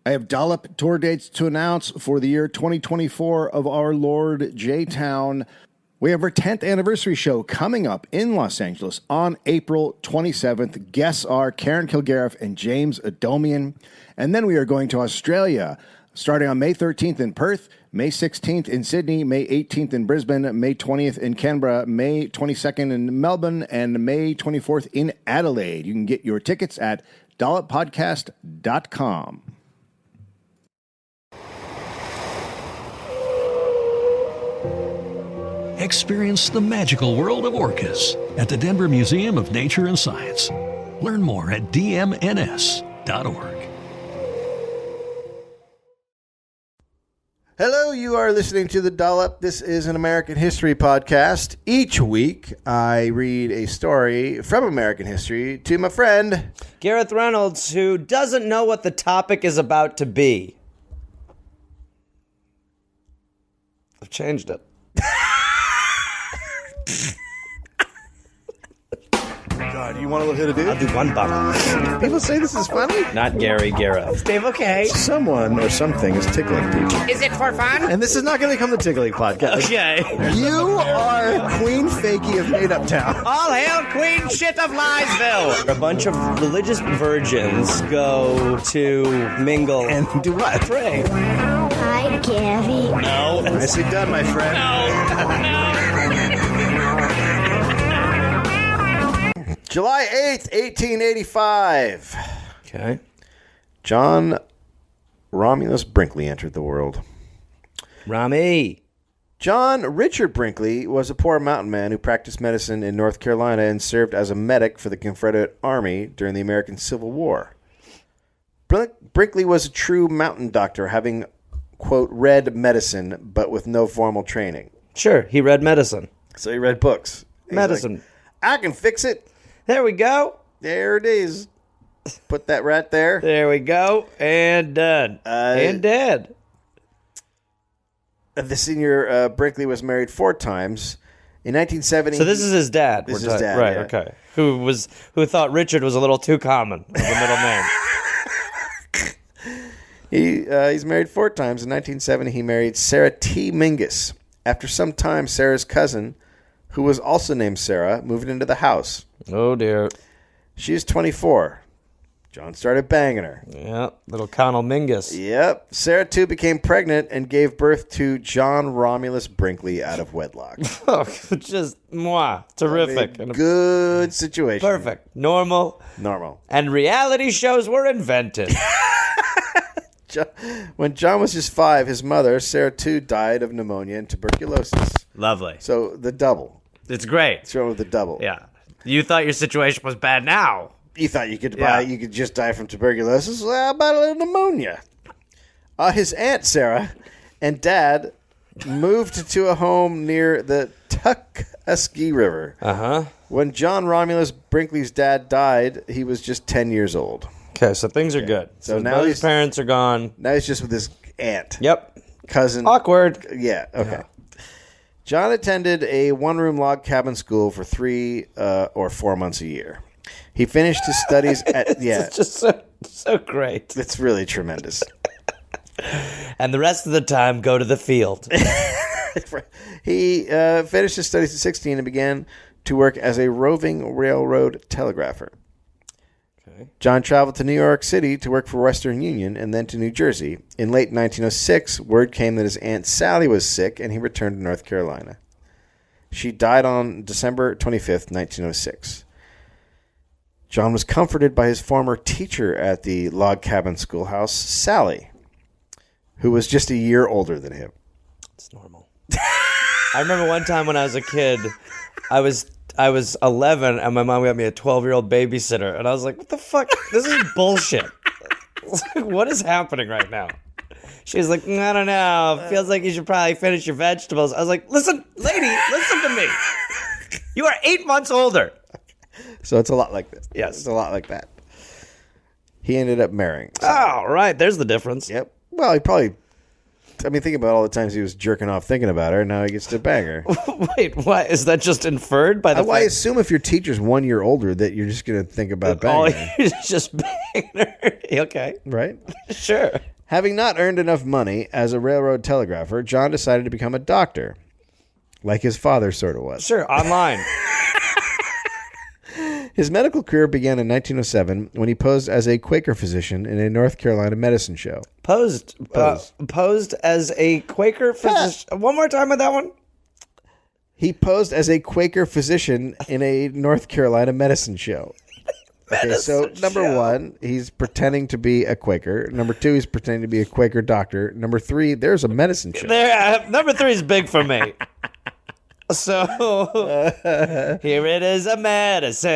I have Dollop tour dates to announce for the year 2024 of our Lord J-Town. We have our 10th anniversary show coming up in Los Angeles on April 27th. Guests are Karen Kilgariff and James Adomian. And then we are going to Australia, starting on May 13th in Perth, May 16th in Sydney, May 18th in Brisbane, May 20th in Canberra, May 22nd in Melbourne, and May 24th in Adelaide. You can get your tickets at dolloppodcast.com. Experience the magical world of orcas at the Denver Museum of Nature and Science. Learn more at dmns.org. Hello, you are listening to The Dollop. This is an American history podcast. Each week, I read a story from American history to my friend Gareth Reynolds, who doesn't know what the topic is about to be. I've changed it. God, you want to hit a dude? I'll do one bottle. People say this is funny. Not Gary Gareth. Dave, okay. Someone or something is tickling people. Is it for fun? And this is not going to become the tickling podcast. Okay. You are Queen Fakey of Made Up Town. All hail Queen Shit of Liesville. A bunch of religious virgins go to mingle And do what? pray. Hi, Gary. No. Nicely done, my friend. July 8th, 1885. Okay. John Romulus Brinkley entered the world. Rami. John Richard Brinkley was a poor mountain man who practiced medicine in North Carolina and served as a medic for the Confederate Army during the American Civil War. Brinkley was a true mountain doctor, having, quote, read medicine, but with no formal training. Sure, he read medicine. So he read books. He's Medicine. like, I can fix it. There we go. There it is. Put that right there. There we go. And done. And dead. The senior Brinkley was married 4 times. In 1970... So this is his dad. This is his dad, Right, yeah. okay. Who thought Richard was a little too common of a middle name. He's married 4 times. In 1970, he married Sarah T. Mingus. After some time, Sarah's cousin, who was also named Sarah, moved into the house. Oh, dear. She is 24. John started banging her. Yeah, little Connell Mingus. Yep. Sarah, too, became pregnant and gave birth to John Romulus Brinkley out of wedlock. Oh, just, mwah, terrific. And Good situation. perfect. Normal. And reality shows were invented. when John was just 5, his mother, Sarah, too, died of pneumonia and tuberculosis. Lovely. So the double. It's great. Let's go with the double. Yeah. You thought your situation was bad now. You thought you could Yeah. you could just die from tuberculosis? Well, how about a little pneumonia? His aunt Sarah and dad moved to a home near the Tuckasegee River. Uh-huh. When John Romulus Brinkley's dad died, he was just 10 years old. Okay, so things are good. So now both he's- his parents are gone. Now he's just with his aunt. Yep. Cousin. Awkward. Yeah, okay. John attended a one-room log cabin school for 3 or 4 months a year. He finished his studies at... Yeah, It's just so great. it's really tremendous. And the rest of the time, go to the field. He finished his studies at 16 and began to work as a roving railroad telegrapher. Okay. John traveled to New York City to work for Western Union and then to New Jersey. In late 1906, word came that his Aunt Sally was sick and he returned to North Carolina. She died on December 25th, 1906. John was comforted by his former teacher at the log cabin schoolhouse, Sally, who was just a year older than him. It's normal. I remember one time when I was a kid, I was 11 and my mom got me a 12-year-old babysitter. And I was like, what the fuck? This is bullshit. What is happening right now? She's like, I don't know. It feels like you should probably finish your vegetables. I was like, listen, lady, listen to me. You are 8 months older. So it's a lot like this. Yes. It's a lot like that. He ended up marrying. Oh, right. There's the difference. Yep. Well, he probably... I mean, think about all the times he was jerking off thinking about her, and now he gets to bang her. Wait, what? Is that just inferred by the I fact assume if your teacher's 1 year older that you're just going to think about banging her. you're just banging her? Okay. Right? Sure. Having not earned enough money as a railroad telegrapher, John decided to become a doctor, like his father sort of was. Sure, online. His medical career began in 1907 when he posed as a Quaker physician in a North Carolina medicine show. Posed as a Quaker physician. One more time with that one. He posed as a Quaker physician in a North Carolina medicine show. Okay, so number one, he's pretending to be a Quaker. Number two, he's pretending to be a Quaker doctor. Number three, there's a medicine show. Number three is big for me. So here it is, a medicine,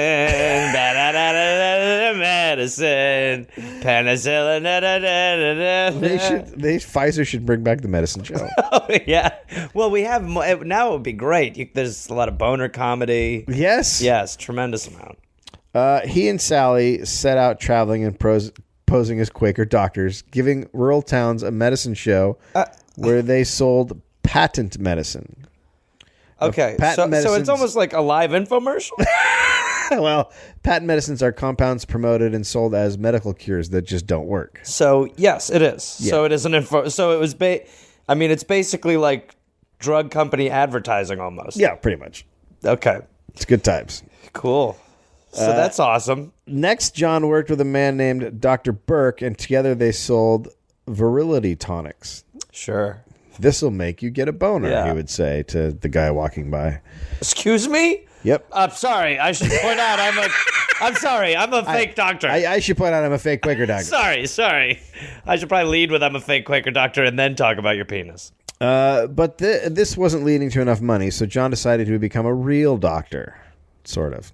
medicine, penicillin. Pfizer should bring back the medicine show. Oh yeah. Well, we have now. It would be great. There's a lot of boner comedy. Yes, tremendous amount. He and Sally set out traveling and posing as Quaker doctors, giving rural towns a medicine show where they sold patent medicine. Okay, so it's almost like a live infomercial? Well, patent medicines are compounds promoted and sold as medical cures that just don't work. So, yes, it is. Yeah. So it is an info. So it was, it's basically like drug company advertising almost. Yeah, pretty much. Okay. It's good times. Cool. So that's awesome. Next, John worked with a man named Dr. Burke, and together they sold virility tonics. Sure. This'll make you get a boner, he would say to the guy walking by. Excuse me? Yep. I'm sorry. I should point out I'm a fake doctor. I should point out I'm a fake Quaker doctor. Sorry. I should probably lead with I'm a fake Quaker doctor and then talk about your penis. But this wasn't leading to enough money, so John decided he would become a real doctor. Sort of.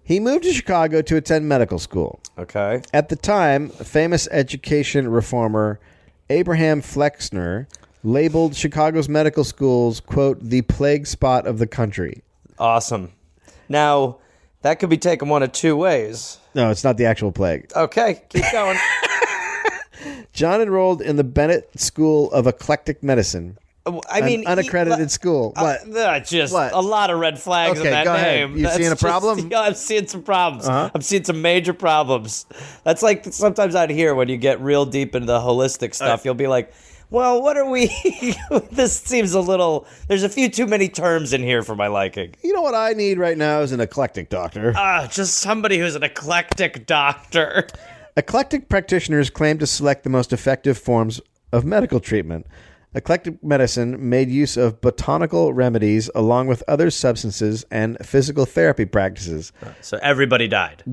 He moved to Chicago to attend medical school. Okay. At the time, famous education reformer Abraham Flexner labeled Chicago's medical schools, quote, the plague spot of the country. Awesome. Now, that could be taken one of two ways. No, it's not the actual plague. Okay, keep going. John enrolled in the Bennett School of Eclectic Medicine. An unaccredited school. What? What? A lot of red flags in that go name. Ahead. You seeing a problem? Yeah, I'm seeing some problems. Uh-huh. I'm seeing some major problems. That's like sometimes out here when you get real deep into the holistic stuff, you'll be like, well, what are we? This seems a little. There's a few too many terms in here for my liking. You know what I need right now is an eclectic doctor. Just somebody who's an eclectic doctor. Eclectic practitioners claim to select the most effective forms of medical treatment. Eclectic medicine made use of botanical remedies along with other substances and physical therapy practices. So everybody died.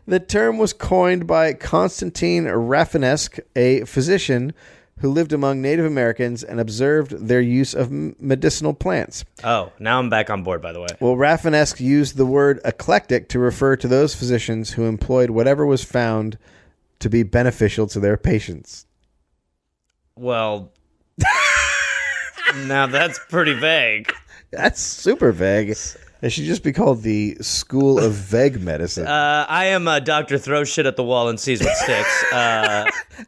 The term was coined by Constantine Rafinesque, a physician who lived among Native Americans and observed their use of medicinal plants. Oh, now I'm back on board, by the way. Well, Rafinesque used the word eclectic to refer to those physicians who employed whatever was found to be beneficial to their patients. Well, now that's pretty vague. That's super vague. It should just be called the School of Vague Medicine. I am a doctor throws shit at the wall and sees what sticks.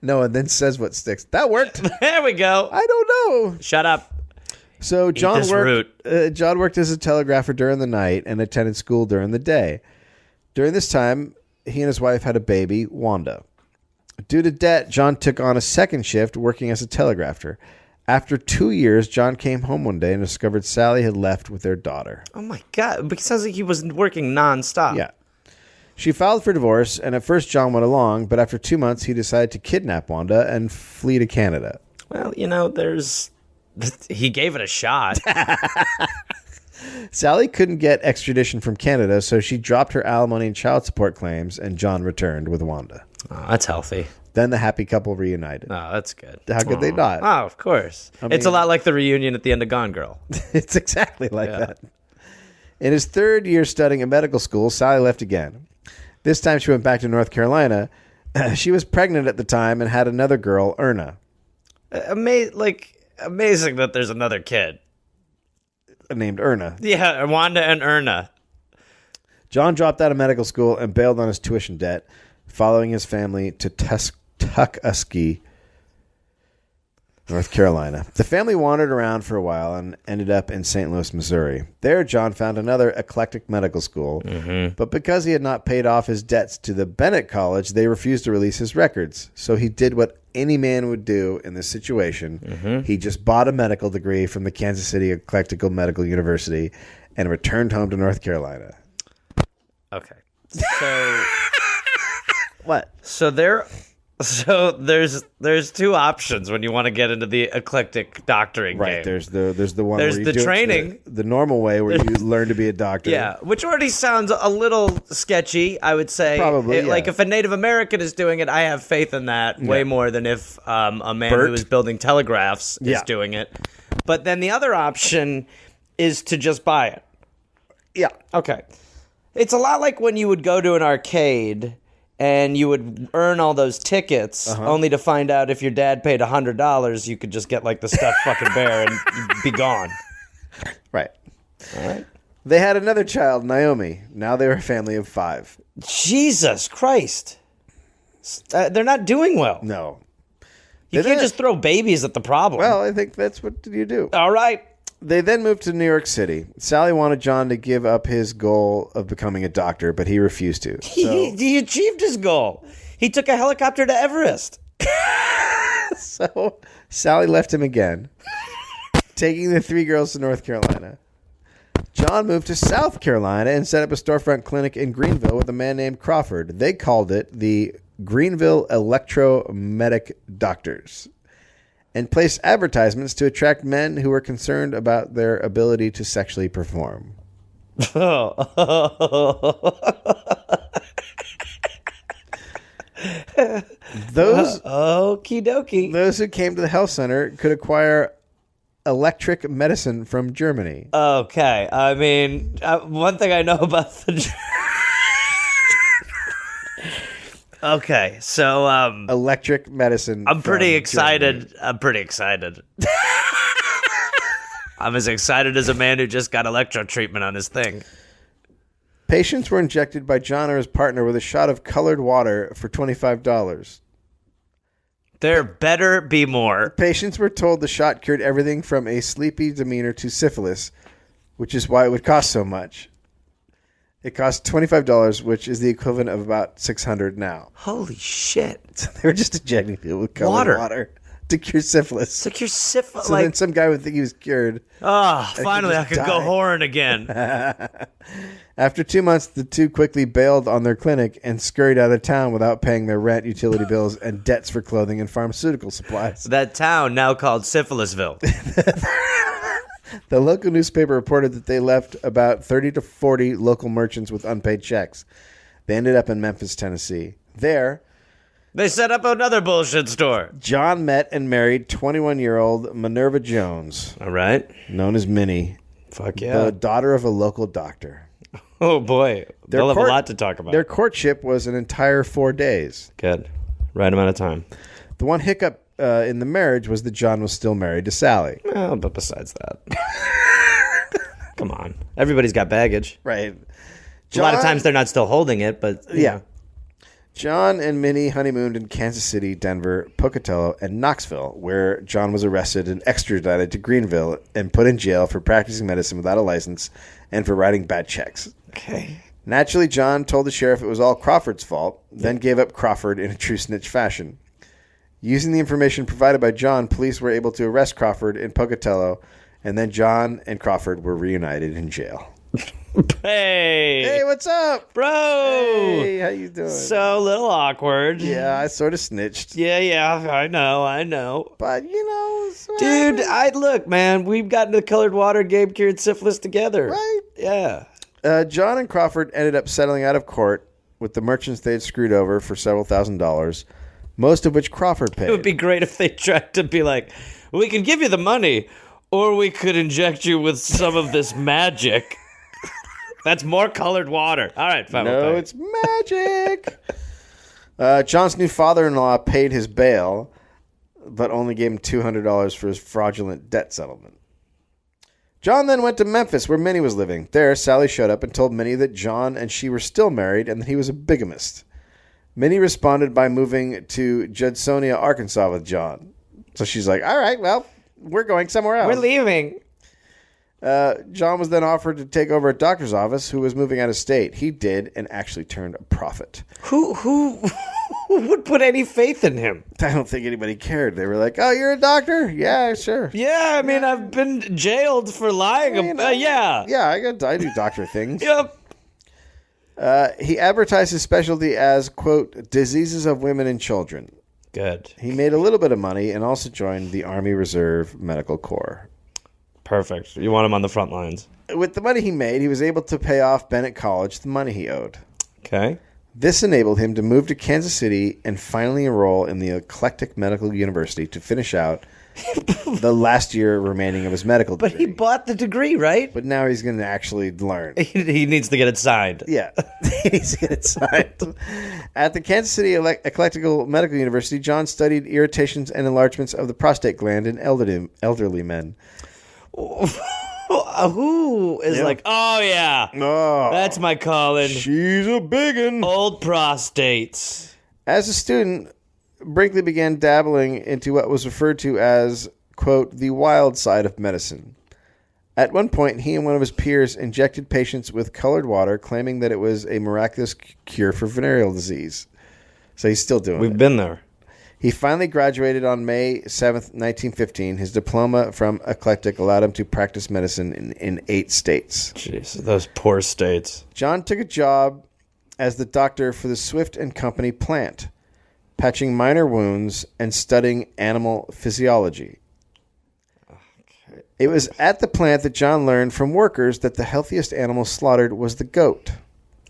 No, and then says what sticks. That worked. There we go. I don't know. Shut up. So John this worked as a telegrapher during the night and attended school during the day. During this time, he and his wife had a baby, Wanda. Due to debt, John took on a second shift working as a telegrapher. After 2 years, John came home one day and discovered Sally had left with their daughter. Oh, my God. But it sounds like he was working nonstop. Yeah. She filed for divorce, and at first John went along, but after 2 months, he decided to kidnap Wanda and flee to Canada. Well, he gave it a shot. Sally couldn't get extradition from Canada, so she dropped her alimony and child support claims, and John returned with Wanda. Oh, that's healthy. Then the happy couple reunited. Oh, that's good. How could they not? Oh, of course. It's a lot like the reunion at the end of Gone Girl. It's exactly like that. In his third year studying at medical school, Sally left again. This time she went back to North Carolina. She was pregnant at the time and had another girl, Erna. Amazing that there's another kid. Named Erna. Yeah, Wanda and Erna. John dropped out of medical school and bailed on his tuition debt, following his family to Tuckasegee. North Carolina. The family wandered around for a while and ended up in St. Louis, Missouri. There, John found another eclectic medical school, but because he had not paid off his debts to the Bennett College, they refused to release his records. So he did what any man would do in this situation. He just bought a medical degree from the Kansas City Eclectical Medical University and returned home to North Carolina. Okay. So What? So there's two options when you want to get into the eclectic doctoring Right. game. There's the one There's where you the do training. the normal way where you learn to be a doctor. Yeah, which already sounds a little sketchy, I would say. Probably, yeah. Like if a Native American is doing it, I have faith in that way more than if a man Bert? who is building telegraphs is doing it. But then the other option is to just buy it. Yeah. Okay. It's a lot like when you would go to an arcade and you would earn all those tickets only to find out if your dad paid $100, you could just get like the stuffed fucking bear and you'd be gone. Right. All right. They had another child, Naomi. Now they were a family of 5. Jesus Christ. They're not doing well. No. You They can't did. just throw babies at the problem. Well, I think that's what you do. All right. They then moved to New York City. Sally wanted John to give up his goal of becoming a doctor, but he refused to. He achieved his goal. He took a helicopter to Everest. So Sally left him again, taking the 3 girls to North Carolina. John moved to South Carolina and set up a storefront clinic in Greenville with a man named Crawford. They called it the Greenville Electromedic Doctors, and placed advertisements to attract men who were concerned about their ability to sexually perform. Those Okie dokie. those who came to the health center could acquire electric medicine from Germany. Okay. I mean, one thing I know about the... Okay, so Electric medicine. I'm pretty from excited. Germany. I'm pretty excited. I'm as excited as a man who just got electro treatment on his thing. Patients were injected by John or his partner with a shot of colored water for $25. There better be more. Patients were told the shot cured everything from a sleepy demeanor to syphilis, which is why it would cost so much. It cost $25, which is the equivalent of about $600 now. Holy shit. So they were just injecting people with colored water to cure syphilis. It's like you're syphilis. So then some guy would think he was cured. Finally I just could go die. whoring again. After 2 months, the two quickly bailed on their clinic and scurried out of town without paying their rent, utility bills, and debts for clothing and pharmaceutical supplies. That town now called Syphilisville. The local newspaper reported that they left about 30 to 40 local merchants with unpaid checks. They ended up in Memphis, Tennessee. There, They set up another bullshit store. John met and married 21-year-old Minerva Jones, All right. known as Minnie, Fuck yeah. the daughter of a local doctor. Oh boy. They'll have a lot to talk about. Their courtship was an entire 4 days. Good. Right amount of time. The one hiccup in the marriage was that John was still married to Sally. Well, but besides that. Come on. Everybody's got baggage. Right. A lot of times they're not still holding it, but Yeah. John and Minnie honeymooned in Kansas City, Denver, Pocatello, and Knoxville, where John was arrested and extradited to Greenville and put in jail for practicing medicine without a license and for writing bad checks. Okay. Naturally, John told the sheriff it was all Crawford's fault, then gave up Crawford in a true snitch fashion. Using the information provided by John, police were able to arrest Crawford in Pocatello, and then John and Crawford were reunited in jail. Hey, what's up? bro. Hey, how you doing? So a little awkward. Yeah, I sort of snitched. Yeah, I know. But, it's what Dude, happens. look, man, we've gotten the colored water game cured syphilis together. Right? Yeah. John and Crawford ended up settling out of court with the merchants they had screwed over for several $1,000s, most of which Crawford paid. It would be great if they tried to be like, we can give you the money, or we could inject you with some of this magic. That's more colored water. All right, fine. No, it's magic. John's new father-in-law paid his bail, but only gave him $200 for his fraudulent debt settlement. John then went to Memphis, where Minnie was living. There, Sally showed up and told Minnie that John and she were still married and that he was a bigamist. Minnie responded by moving to Judsonia, Arkansas with John. So she's like, all right, well, we're going somewhere else. We're leaving. John was then offered to take over a doctor's office who was moving out of state. He did and actually turned a profit. Who would put any faith in him? I don't think anybody cared. They were like, oh, you're a doctor? Yeah, sure. Yeah, I mean, I've been jailed for lying. Yeah. Yeah, I do doctor things. Yep. He advertised his specialty as, quote, diseases of women and children. Good. He made a little bit of money and also joined the Army Reserve Medical Corps. Perfect. You want him on the front lines. With the money he made, he was able to pay off Bennett College the money he owed. Okay. This enabled him to move to Kansas City and finally enroll in the Eclectic Medical University to finish out the last year remaining of his medical degree. But he bought the degree, right? But now he's going to actually learn. He needs to get it signed. Yeah, he needs to get it signed. At the Kansas City Eclectical Medical University, John studied irritations and enlargements of the prostate gland in elderly men. Who is like, oh, yeah, that's my calling. She's a biggin'. Old prostates. As a student, Brinkley began dabbling into what was referred to as, quote, the wild side of medicine. At one point, he and one of his peers injected patients with colored water, claiming that it was a miraculous cure for venereal disease. So he's still doing it. We've been there. He finally graduated on May 7th, 1915. His diploma from Eclectic allowed him to practice medicine in 8 states. Jeez, those poor states. John took a job as the doctor for the Swift and Company plant, patching minor wounds and studying animal physiology. Okay. It was at the plant that John learned from workers that the healthiest animal slaughtered was the goat.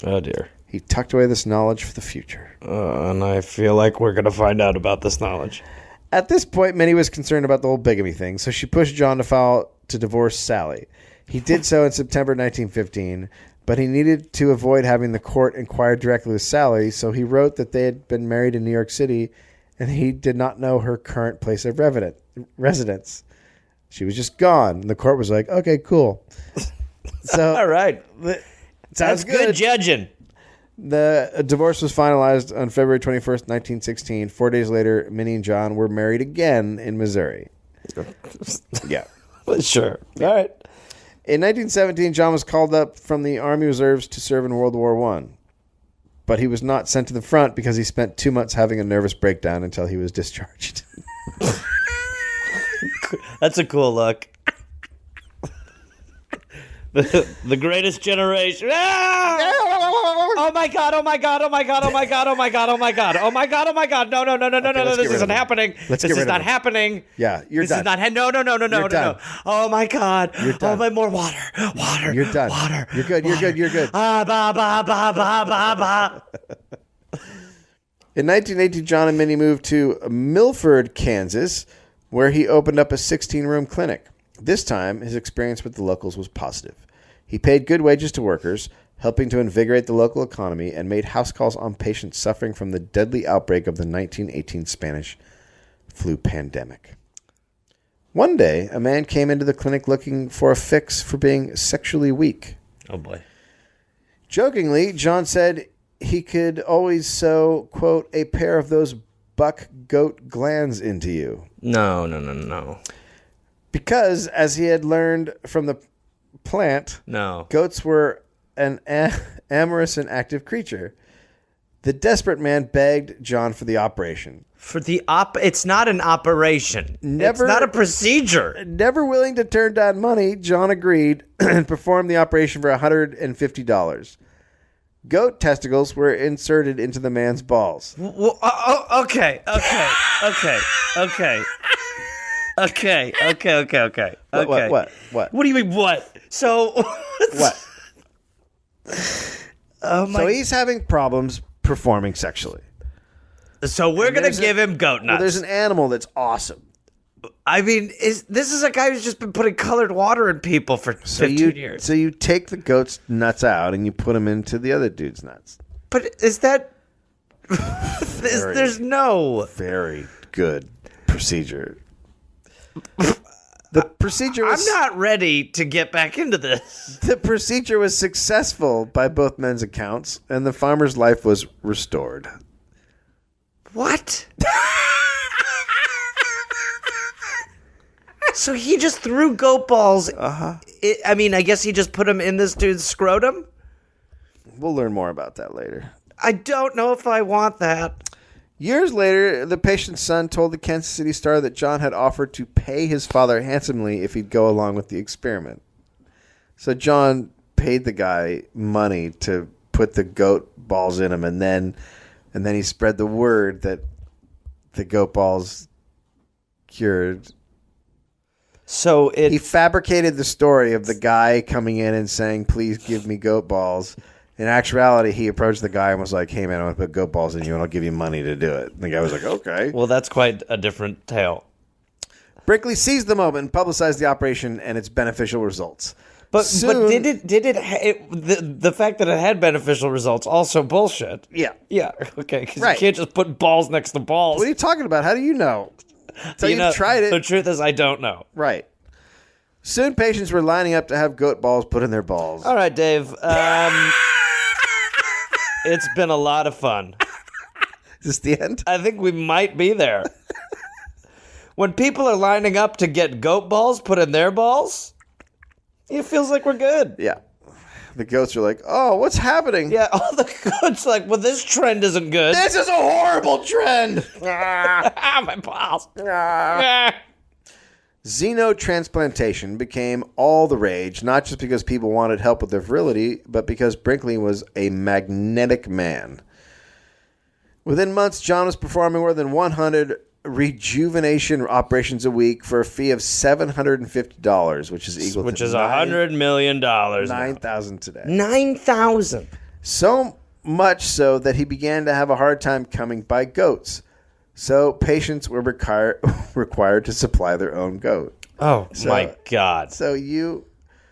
Oh, dear. He tucked away this knowledge for the future. And I feel like we're going to find out about this knowledge. At this point, Minnie was concerned about the whole bigamy thing, so she pushed John to file to divorce Sally. He did so in September 1915, but he needed to avoid having the court inquire directly with Sally, so he wrote that they had been married in New York City, and he did not know her current place of residence. She was just gone. And the court was like, okay, cool. So, all right. Sounds That's good judging. The divorce was finalized on February 21st, 1916. 4 days later, Minnie and John were married again in Missouri. Yeah. Sure. All right. In 1917, John was called up from the Army Reserves to serve in World War I. But he was not sent to the front because he spent 2 months having a nervous breakdown until he was discharged. That's a cool look. The greatest generation. Ah! Oh my god, oh my god, oh my god, oh my god, oh my god, oh my god, oh my god, oh my god. No, this isn't happening. This is not happening. Yeah, you're done. This is not no. Oh my god. You're done. Oh my, more water. You're done. Water. You're good. Ah, ba ba ba ba ba ba. In 1980, John and Minnie moved to Milford, Kansas, where he opened up a 16-room clinic. This time, his experience with the locals was positive. He paid good wages to workers, helping to invigorate the local economy, and made house calls on patients suffering from the deadly outbreak of the 1918 Spanish flu pandemic. One day, a man came into the clinic looking for a fix for being sexually weak. Oh, boy. Jokingly, John said he could always sew, quote, a pair of those buck goat glands into you. No. Because, as he had learned from the plant, goats were an amorous and active creature. The desperate man begged John for the operation. It's not an operation. It's not a procedure. Never willing to turn down money, John agreed and performed the operation for $150. Goat testicles were inserted into the man's balls. Okay. What? What do you mean, what? So... What? Oh my! So he's having problems performing sexually. So we're going to give him goat nuts. Well, there's an animal that's awesome. I mean, this is a guy who's just been putting colored water in people for 15 years. So you take the goat's nuts out and you put them into the other dude's nuts. But is that... there's no... Very good procedure. The procedure was... I'm not ready to get back into this. The procedure was successful by both men's accounts, and the farmer's life was restored. What? So he just threw goat balls. Uh-huh. I mean, I guess he just put them in this dude's scrotum? We'll learn more about that later. I don't know if I want that. Years later, the patient's son told the Kansas City Star that John had offered to pay his father handsomely if he'd go along with the experiment. So John paid the guy money to put the goat balls in him, and then he spread the word that the goat balls cured. So he fabricated the story of the guy coming in and saying, "Please give me goat balls." In actuality, he approached the guy and was like, "Hey man, I want to put goat balls in you and I'll give you money to do it." And the guy was like, "Okay." Well, that's quite a different tale. Brinkley seized the moment and publicized the operation and its beneficial results. But the fact that it had beneficial results also bullshit. Yeah. Yeah. Okay. Because Right. you can't just put balls next to balls. What are you talking about? How do you know? So you've tried it. The truth is, I don't know. Right. Soon, patients were lining up to have goat balls put in their balls. All right, Dave. It's been a lot of fun. Is this the end? I think we might be there. When people are lining up to get goat balls put in their balls, it feels like we're good. Yeah. The goats are like, "Oh, what's happening?" Yeah, all the goats are like, well, this trend isn't good. This is a horrible trend. My balls. Xenotransplantation became all the rage, not just because people wanted help with their virility, but because Brinkley was a magnetic man. Within months, John was performing more than 100 rejuvenation operations a week for a fee of $750, which is equal to $100 million. $9,000 today. 9,000. So much so that he began to have a hard time coming by goats. So patients were required to supply their own goat. Oh, my God. So you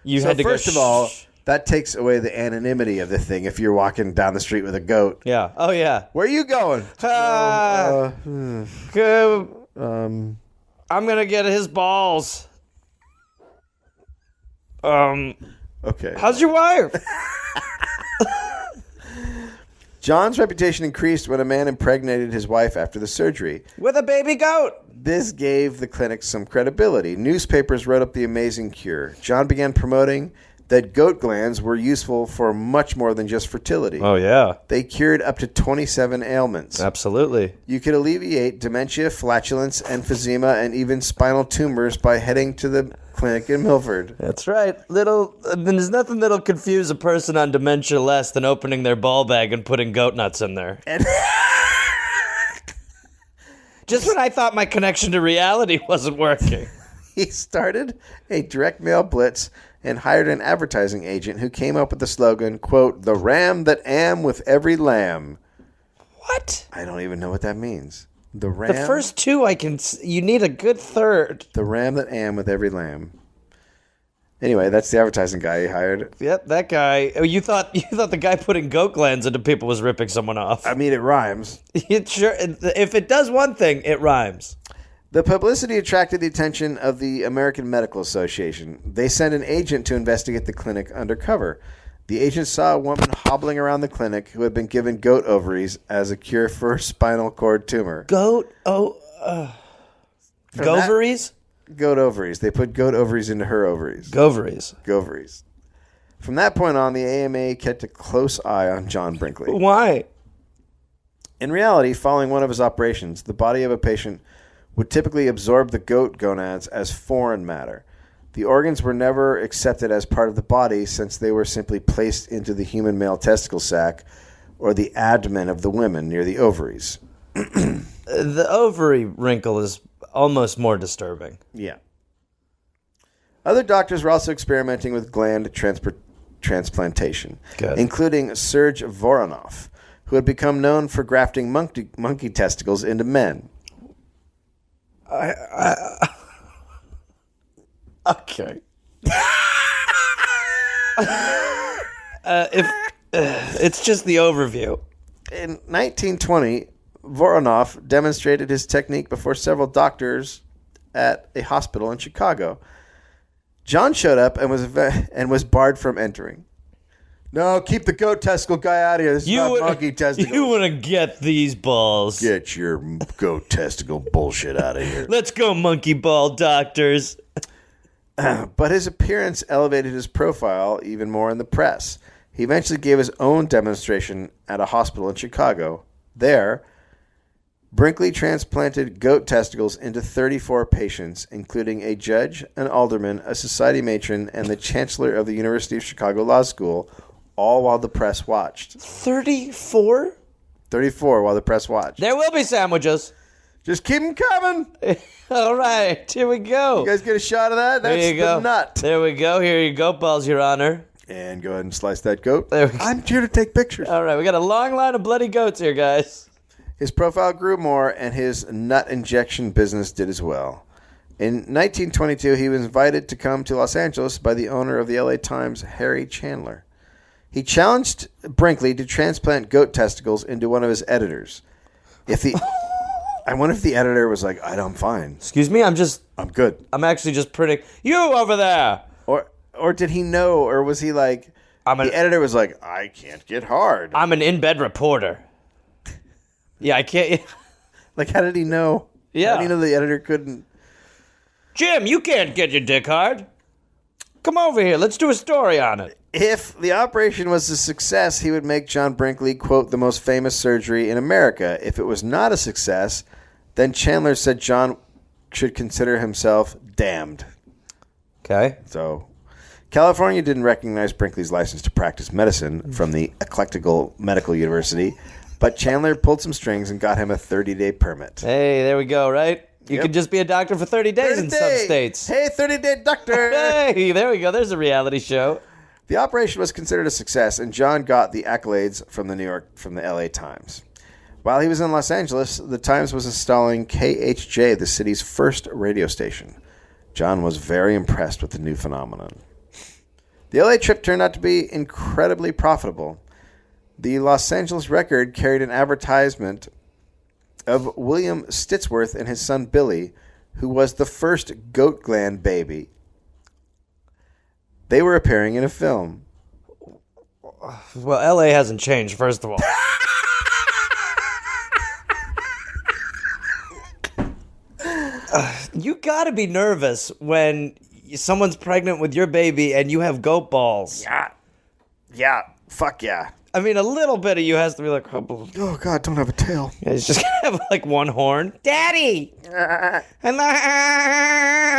had to first of all, that takes away the anonymity of the thing if you're walking down the street with a goat. Yeah. Oh, yeah. Where are you going? I'm going to get his balls. Okay. How's your wife? John's reputation increased when a man impregnated his wife after the surgery. With a baby goat. This gave the clinic some credibility. Newspapers wrote up the amazing cure. John began promoting that goat glands were useful for much more than just fertility. Oh, yeah. They cured up to 27 ailments. Absolutely. You could alleviate dementia, flatulence, emphysema, and even spinal tumors by heading to the clinic in Milford. That's right. There's nothing that'll confuse a person on dementia less than opening their ball bag and putting goat nuts in there. Just when I thought my connection to reality wasn't working. He started a direct mail blitz and hired an advertising agent who came up with the slogan, quote, "The ram that am with every lamb." What? I don't even know what that means. The ram. The first two you need a good third. The ram that am with every lamb. Anyway, that's the advertising guy he hired. Yep, that guy. Oh, you thought the guy putting goat glands into people was ripping someone off. I mean, it rhymes. It sure. If it does one thing, it rhymes. The publicity attracted the attention of the American Medical Association. They sent an agent to investigate the clinic undercover. The agent saw a woman hobbling around the clinic who had been given goat ovaries as a cure for a spinal cord tumor. Goat ovaries? Goat ovaries. They put goat ovaries into her ovaries. Govaries. From that point on, the AMA kept a close eye on John Brinkley. Why? In reality, following one of his operations, the body of a patient would typically absorb the goat gonads as foreign matter. The organs were never accepted as part of the body since they were simply placed into the human male testicle sac or the abdomen of the women near the ovaries. The ovary wrinkle is almost more disturbing. Yeah. Other doctors were also experimenting with gland transplantation, including Serge Voronov, who had become known for grafting monkey testicles into men. Okay. It's just the overview. In 1920, Voronov demonstrated his technique before several doctors at a hospital in Chicago. John showed up and was barred from entering. No, keep the goat testicle guy out of here. This is not monkey testicles. You want to get these balls. Get your goat testicle bullshit out of here. Let's go, monkey ball doctors. But his appearance elevated his profile even more in the press. He eventually gave his own demonstration at a hospital in Chicago. There, Brinkley transplanted goat testicles into 34 patients, including a judge, an alderman, a society matron, and the chancellor of the University of Chicago Law School, all while the press watched. 34? 34 while the press watched. There will be sandwiches. Just keep them coming. All right, here we go. You guys get a shot of that? That's There you go. the nut. There we go. Here you go, balls, Your Honor. And go ahead and slice that goat. There we go. I'm here to take pictures. All right, we got a long line of bloody goats here, guys. His profile grew more, and his nut injection business did as well. In 1922, he was invited to come to Los Angeles by the owner of the LA Times, Harry Chandler. He challenged Brinkley to transplant goat testicles into one of his editors. I wonder if the editor was like, I'm fine. Excuse me, I'm good. I'm actually just printing. You over there! Or did he know, or was he like, the editor was like, I can't get hard. I'm an in-bed reporter. Yeah, I can't. Like, how did he know? Yeah. How did he know the editor couldn't? Jim, you can't get your dick hard. Come over here. Let's do a story on it. If the operation was a success, he would make John Brinkley, quote, the most famous surgery in America. If it was not a success, then Chandler said John should consider himself damned. Okay. So, California didn't recognize Brinkley's license to practice medicine from the Eclectical Medical University, but Chandler pulled some strings and got him a 30-day permit. Hey, there we go, right? You Yep. could just be a doctor for 30 days in some states. Hey, 30-day doctor! Hey, there we go. There's a reality show. The operation was considered a success, and John got the accolades from the LA Times. While he was in Los Angeles, the Times was installing KHJ, the city's first radio station. John was very impressed with the new phenomenon. The LA trip turned out to be incredibly profitable. The Los Angeles Record carried an advertisement of William Stitsworth and his son Billy, who was the first goat gland baby. They were appearing in a film. Well, LA hasn't changed, first of all. You gotta be nervous when someone's pregnant with your baby and you have goat balls. Yeah, fuck yeah. I mean, a little bit of you has to be like, Oh, God, don't have a tail. it's just gonna have like one horn. Daddy! I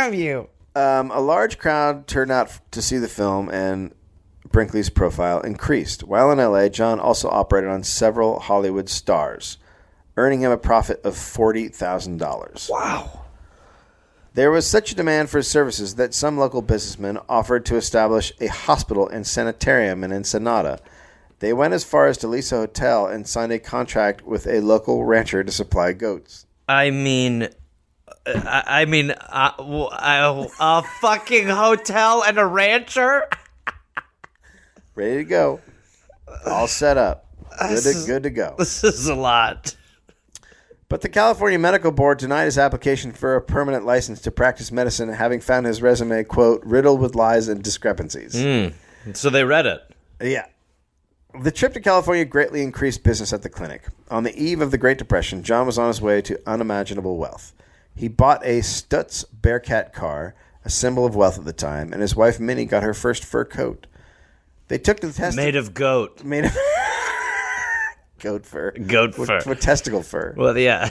love you. A large crowd turned out to see the film, and Brinkley's profile increased. While in L.A., John also operated on several Hollywood stars, earning him a profit of $40,000. Wow. There was such a demand for his services that some local businessmen offered to establish a hospital and sanitarium in Ensenada. They went as far as to lease a hotel and signed a contract with a local rancher to supply goats. I mean, a fucking hotel and a rancher? Ready to go. All set up. Good to go. This is a lot. But the California Medical Board denied his application for a permanent license to practice medicine, having found his resume, quote, riddled with lies and discrepancies. So they read it. Yeah. The trip to California greatly increased business at the clinic. On the eve of the Great Depression, John was on his way to unimaginable wealth. He bought a Stutz Bearcat car, a symbol of wealth at the time, and his wife Minnie got her first fur coat. They took the test. Made of goat. Made of goat fur. Goat fur. With testicle fur. Well, yeah.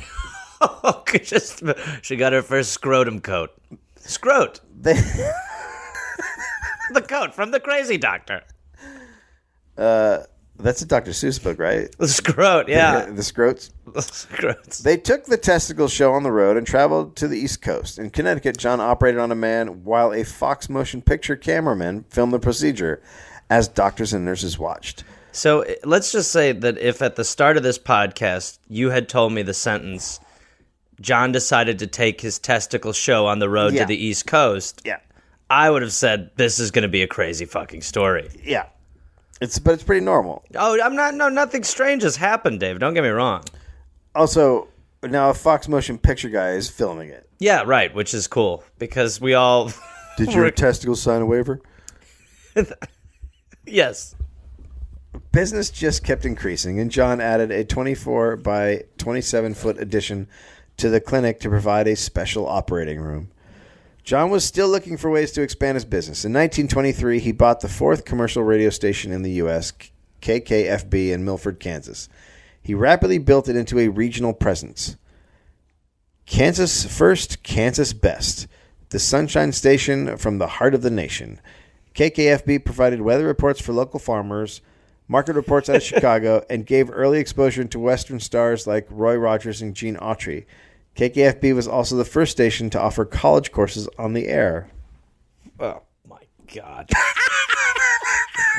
She got her first scrotum coat. Scrot. The coat from the Crazy Doctor. That's a Dr. Seuss book, right? The scrot, yeah. The scrotes. The scrotes. They took the testicle show on the road and traveled to the East Coast. In Connecticut, John operated on a man while a Fox motion picture cameraman filmed the procedure as doctors and nurses watched. So let's just say that if at the start of this podcast you had told me the sentence, John decided to take his testicle show on the road to the East Coast, I would have said this is going to be a crazy fucking story. Yeah. But it's pretty normal. Oh, nothing strange has happened, Dave. Don't get me wrong. Also, now a Fox motion picture guy is filming it. Yeah, right, which is cool because we all... Did your testicles sign a waiver? Yes. Business just kept increasing, and John added a 24 by 27 foot addition to the clinic to provide a special operating room. John was still looking for ways to expand his business. In 1923, he bought the fourth commercial radio station in the U.S., KKFB, in Milford, Kansas. He rapidly built it into a regional presence. Kansas first, Kansas best. The Sunshine Station from the heart of the nation. KKFB provided weather reports for local farmers, market reports out of Chicago, and gave early exposure to Western stars like Roy Rogers and Gene Autry. KKFB was also the first station to offer college courses on the air. Oh, my God.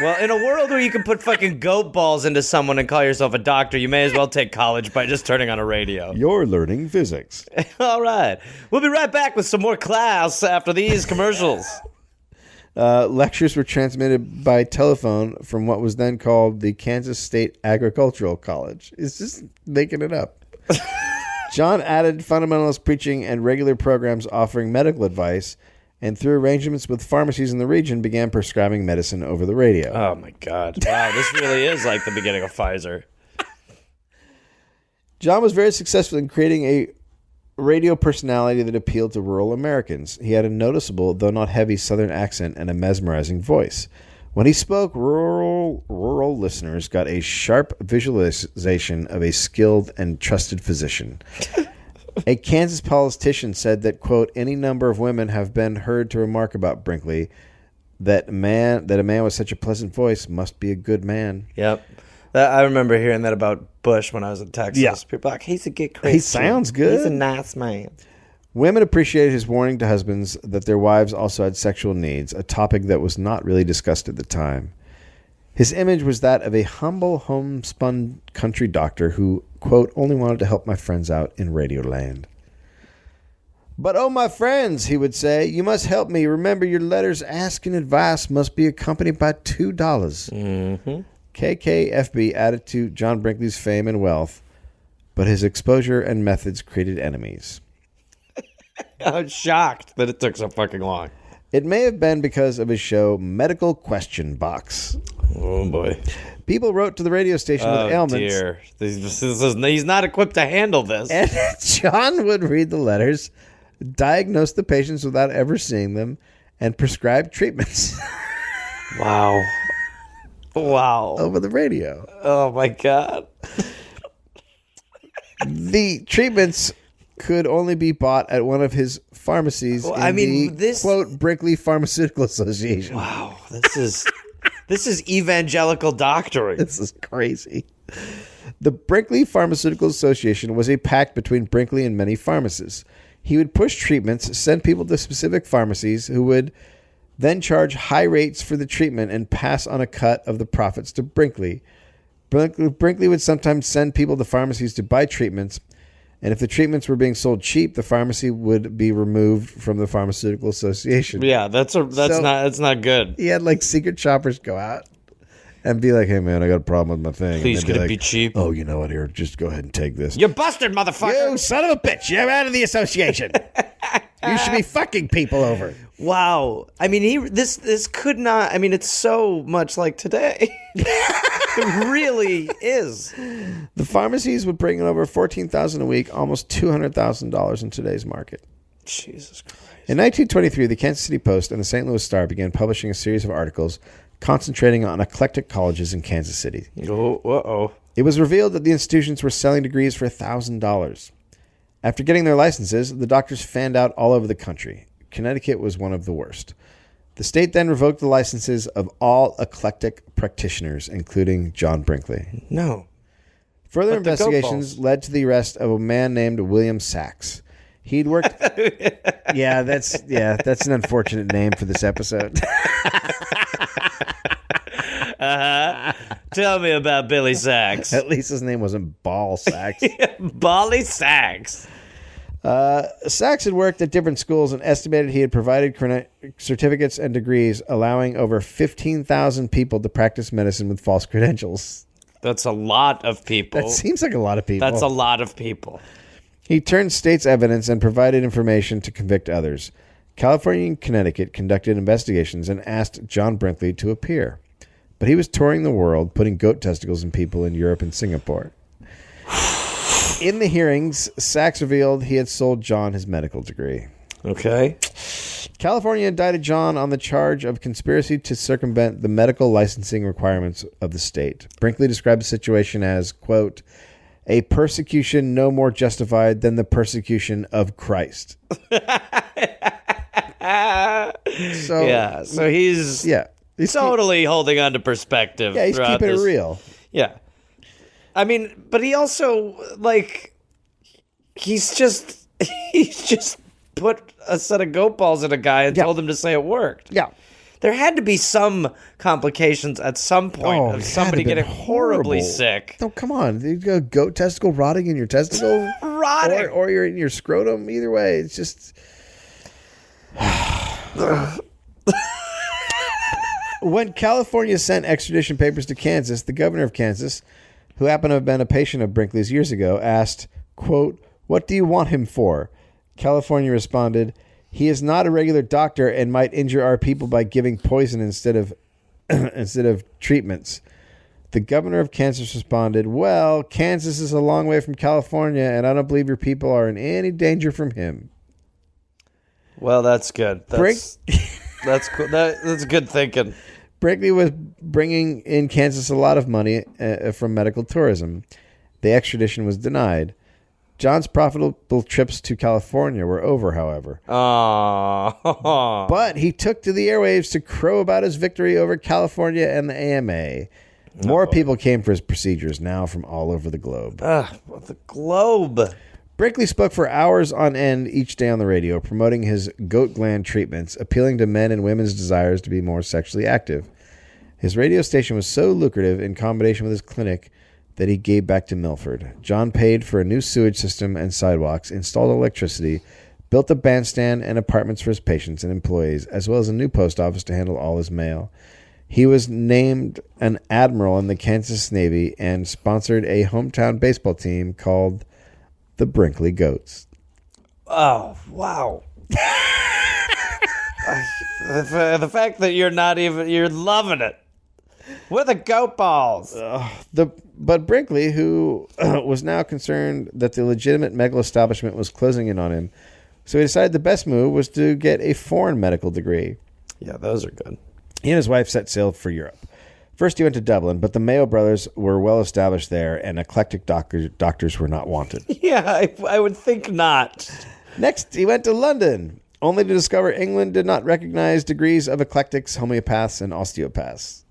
Well, in a world where you can put fucking goat balls into someone and call yourself a doctor, you may as well take college by just turning on a radio. You're learning physics. All right. We'll be right back with some more class after these commercials. Lectures were transmitted by telephone from what was then called the Kansas State Agricultural College. It's just making it up. John added fundamentalist preaching and regular programs offering medical advice, and through arrangements with pharmacies in the region, began prescribing medicine over the radio. Oh, my God. Wow, this really is like the beginning of Pfizer. John was very successful in creating a radio personality that appealed to rural Americans. He had a noticeable, though not heavy, Southern accent and a mesmerizing voice. When he spoke, rural listeners got a sharp visualization of a skilled and trusted physician. A Kansas politician said that, quote, any number of women have been heard to remark about Brinkley that a man with such a pleasant voice must be a good man. Yep. I remember hearing that about Bush when I was in Texas. Yeah. People are like, he's a good Christian. He sounds good. He's a nice man. Women appreciated his warning to husbands that their wives also had sexual needs, a topic that was not really discussed at the time. His image was that of a humble, homespun country doctor who, quote, only wanted to help my friends out in Radioland. But, oh, my friends, he would say, you must help me. Remember, your letters asking advice must be accompanied by $2. Mm-hmm. KKFB added to John Brinkley's fame and wealth, but his exposure and methods created enemies. I'm shocked that it took so fucking long. It may have been because of his show Medical Question Box. Oh, boy. People wrote to the radio station with ailments. Dear. He's not equipped to handle this. And John would read the letters, diagnose the patients without ever seeing them, and prescribe treatments. Wow. Wow. Over the radio. Oh, my God. The treatments could only be bought at one of his pharmacies quote, Brinkley Pharmaceutical Association. Wow. This is evangelical doctoring. This is crazy. The Brinkley Pharmaceutical Association was a pact between Brinkley and many pharmacists. He would push treatments, send people to specific pharmacies who would then charge high rates for the treatment and pass on a cut of the profits to Brinkley. Brinkley would sometimes send people to pharmacies to buy treatments, and if the treatments were being sold cheap, the pharmacy would be removed from the Pharmaceutical Association. Yeah, that's not good. He had like secret shoppers go out and be like, "Hey man, I got a problem with my thing." Please, could it be cheap? Oh, you know what? Here, just go ahead and take this. You're busted, motherfucker. You son of a bitch! You're out of the association. You should be fucking people over. Wow. I mean, this could not. I mean, it's so much like today. It really is. The pharmacies would bring in over $14,000 a week, almost $200,000 in today's market. Jesus Christ. In 1923, the Kansas City Post and the St. Louis Star began publishing a series of articles concentrating on eclectic colleges in Kansas City. Oh, uh-oh. It was revealed that the institutions were selling degrees for $1,000. After getting their licenses, the doctors fanned out all over the country. Connecticut was one of the worst. The state then revoked the licenses of all eclectic practitioners, including John Brinkley. No. Further But the goat investigations balls. led to the arrest of a man named William Sachs. He'd worked... that's an unfortunate name for this episode. Tell me about Billy Sachs. At least his name wasn't Ball Sachs. Bolly Sachs. Sachs had worked at different schools and estimated he had provided certificates and degrees, allowing over 15,000 people to practice medicine with false credentials. That's a lot of people. That seems like a lot of people. That's a lot of people. He turned state's evidence and provided information to convict others. California and Connecticut conducted investigations and asked John Brinkley to appear. But he was touring the world, putting goat testicles in people in Europe and Singapore. In the hearings, Sachs revealed he had sold John his medical degree. Okay. California indicted John on the charge of conspiracy to circumvent the medical licensing requirements of the state. Brinkley described the situation as, quote, a persecution no more justified than the persecution of Christ. So he's totally holding on to perspective. Yeah, he's keeping it real. Yeah. I mean, but he also, like, he's just put a set of goat balls in a guy and told him to say it worked. Yeah. There had to be some complications at some point of somebody getting horribly sick. No, come on. You got a goat testicle rotting in your testicle? Rotting! Or you're in your scrotum. Either way, it's just... When California sent extradition papers to Kansas, the governor of Kansas, who happened to have been a patient of Brinkley's years ago, asked, quote, what do you want him for? California responded, he is not a regular doctor and might injure our people by giving poison instead of treatments. The governor of Kansas responded, well, Kansas is a long way from California, and I don't believe your people are in any danger from him. Well, that's good. That's cool. That's good thinking. Brinkley was bringing in Kansas a lot of money from medical tourism. The extradition was denied. John's profitable trips to California were over, however. Oh. But he took to the airwaves to crow about his victory over California and the AMA. More people came for his procedures now from all over the globe. The globe. Brinkley spoke for hours on end each day on the radio, promoting his goat gland treatments, appealing to men and women's desires to be more sexually active. His radio station was so lucrative in combination with his clinic that he gave back to Milford. John paid for a new sewage system and sidewalks, installed electricity, built a bandstand and apartments for his patients and employees, as well as a new post office to handle all his mail. He was named an admiral in the Kansas Navy and sponsored a hometown baseball team called the Brinkley Goats. Oh, wow. The fact that you're loving it. With the goat balls. But Brinkley, who was now concerned that the legitimate medical establishment was closing in on him, so he decided the best move was to get a foreign medical degree. Yeah, those are good. He and his wife set sail for Europe. First, he went to Dublin, but the Mayo brothers were well established there, and eclectic doctors were not wanted. Yeah, I would think not. Next, he went to London, only to discover England did not recognize degrees of eclectics, homeopaths, and osteopaths.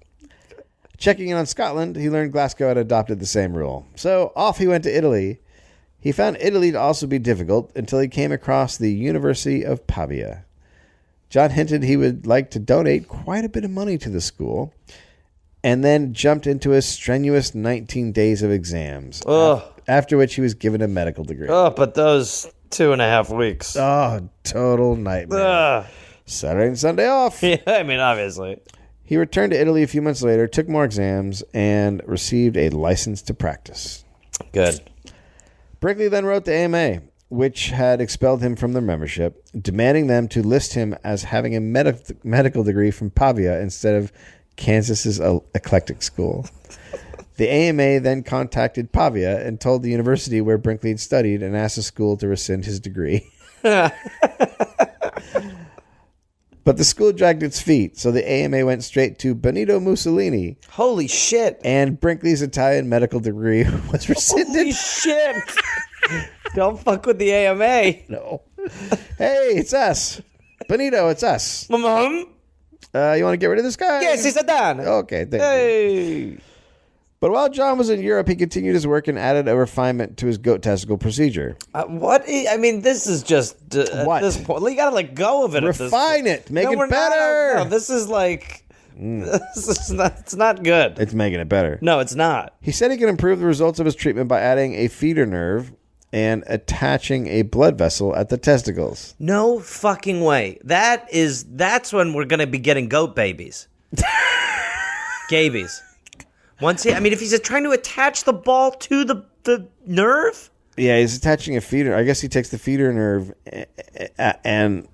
Checking in on Scotland, he learned Glasgow had adopted the same rule. So off he went to Italy. He found Italy to also be difficult until he came across the University of Pavia. John hinted he would like to donate quite a bit of money to the school, and then jumped into a strenuous 19 days of exams, after which he was given a medical degree. Oh, but those 2.5 weeks. Oh, total nightmare. Saturday and Sunday off. Yeah, I mean, obviously. He returned to Italy a few months later, took more exams, and received a license to practice. Good. Brinkley then wrote the AMA, which had expelled him from their membership, demanding them to list him as having a medical degree from Pavia instead of Kansas's eclectic school. The AMA then contacted Pavia and told the university where Brinkley had studied and asked the school to rescind his degree. But the school dragged its feet, so the AMA went straight to Benito Mussolini. Holy shit. And Brinkley's Italian medical degree was rescinded. Holy shit. Don't fuck with the AMA. No. Hey, it's us. Benito, it's us. Mom? You want to get rid of this guy? Yes, he's done. Okay, thank you. Hey. But while John was in Europe, he continued his work and added a refinement to his goat testicle procedure. I mean, this is just What? at this point. You gotta let go of it. Refine it. Make it better. No, this is like this is not. It's not good. It's making it better. No, it's not. He said he could improve the results of his treatment by adding a feeder nerve and attaching a blood vessel at the testicles. No fucking way. That's when we're gonna be getting goat babies. Gabies. If he's trying to attach the ball to the nerve. Yeah, he's attaching a feeder. I guess he takes the feeder nerve and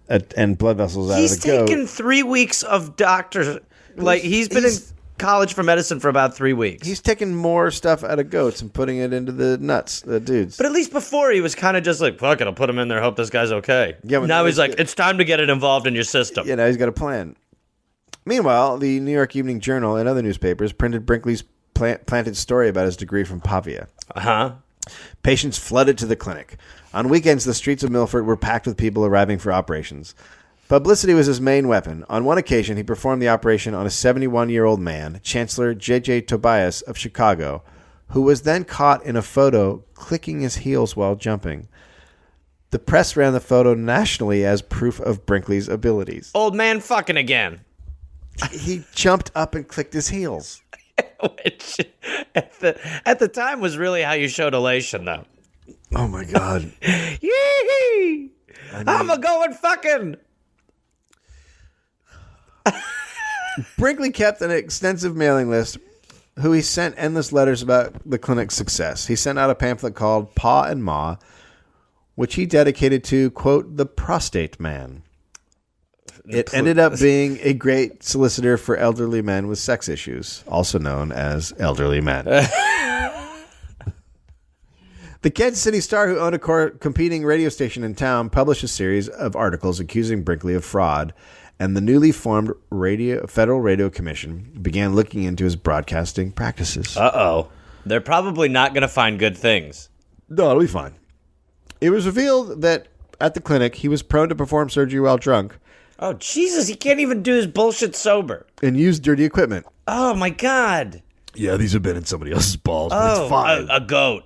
blood vessels out of the goat. He's taken 3 weeks of doctor. Like he's been in college for medicine for about 3 weeks. He's taking more stuff out of goats and putting it into the nuts, the dudes. But at least before, he was kind of just like, fuck it, I'll put him in there, hope this guy's okay. Yeah, now he's like, it's time to get it involved in your system. Now he's got a plan. Meanwhile, the New York Evening Journal and other newspapers printed Brinkley's planted story about his degree from Pavia. Uh-huh. Patients flooded to the clinic. On weekends, the streets of Milford were packed with people arriving for operations. Publicity was his main weapon. On one occasion, he performed the operation on a 71-year-old man, Chancellor J.J. Tobias of Chicago, who was then caught in a photo clicking his heels while jumping. The press ran the photo nationally as proof of Brinkley's abilities. Old man fucking again. He jumped up and clicked his heels. Which, at the time, was really how you showed elation, though. Oh, my God. Yee! I'm a-going fucking... Brinkley kept an extensive mailing list who he sent endless letters about the clinic's success. He sent out a pamphlet called Pa and Ma, which he dedicated to, quote, the prostate man. It ended up being a great solicitor for elderly men with sex issues, also known as elderly men. The Kansas City Star, who owned a competing radio station in town, published a series of articles accusing Brinkley of fraud, and the newly formed Federal Radio Commission began looking into his broadcasting practices. Uh-oh. They're probably not going to find good things. No, it'll be fine. It was revealed that at the clinic, he was prone to perform surgery while drunk. Oh, Jesus, he can't even do his bullshit sober. And used dirty equipment. Oh, my God. Yeah, these have been in somebody else's balls, but it's fine. A goat.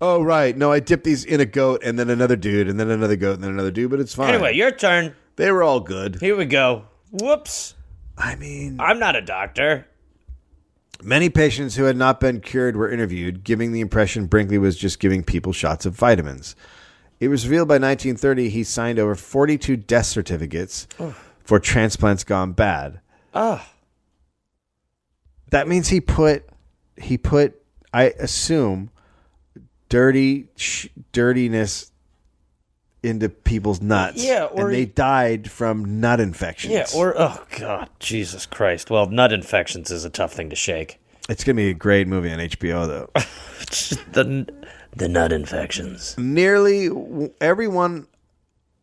Oh, right. No, I dipped these in a goat, and then another dude, and then another goat, and then another dude, but it's fine. Anyway, your turn. They were all good. Here we go. Whoops. I mean... I'm not a doctor. Many patients who had not been cured were interviewed, giving the impression Brinkley was just giving people shots of vitamins. It was revealed by 1930 he signed over 42 death certificates for transplants gone bad. That means he put, I assume, dirtiness into people's nuts. Yeah, and they died from nut infections. Yeah, oh, God, Jesus Christ. Well, nut infections is a tough thing to shake. It's going to be a great movie on HBO, though. The nut infections. Nearly every one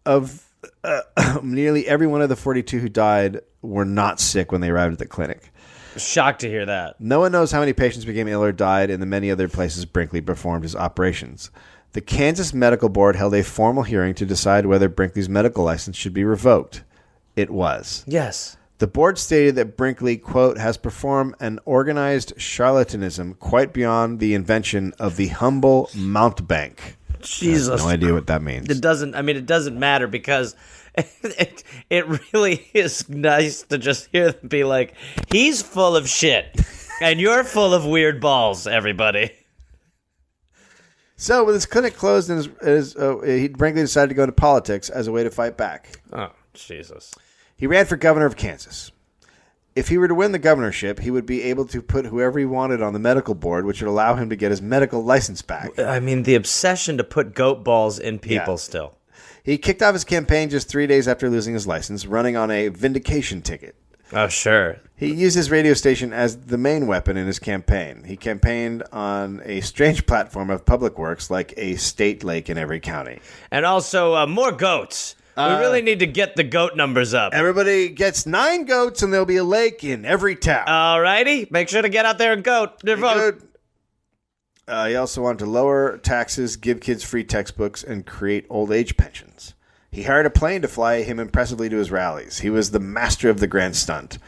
of the 42 who died were not sick when they arrived at the clinic. Shocked to hear that. No one knows how many patients became ill or died in the many other places Brinkley performed his operations. The Kansas Medical Board held a formal hearing to decide whether Brinkley's medical license should be revoked. It was. Yes. The board stated that Brinkley, quote, has performed an organized charlatanism quite beyond the invention of the humble mountebank. Jesus. I have no idea what that means. It doesn't matter because it really is nice to just hear them be like, he's full of shit and you're full of weird balls, everybody. So with his clinic closed, Brinkley decided to go into politics as a way to fight back. Oh, Jesus. He ran for governor of Kansas. If he were to win the governorship, he would be able to put whoever he wanted on the medical board, which would allow him to get his medical license back. I mean, the obsession to put goat balls in people still. He kicked off his campaign just 3 days after losing his license, running on a vindication ticket. Oh, sure. He used his radio station as the main weapon in his campaign. He campaigned on a strange platform of public works like a state lake in every county. And also, more goats. We really need to get the goat numbers up. Everybody gets 9 goats and there'll be a lake in every town. Alrighty. Make sure to get out there and vote. He also wanted to lower taxes, give kids free textbooks, and create old age pensions. He hired a plane to fly him impressively to his rallies. He was the master of the grand stunt.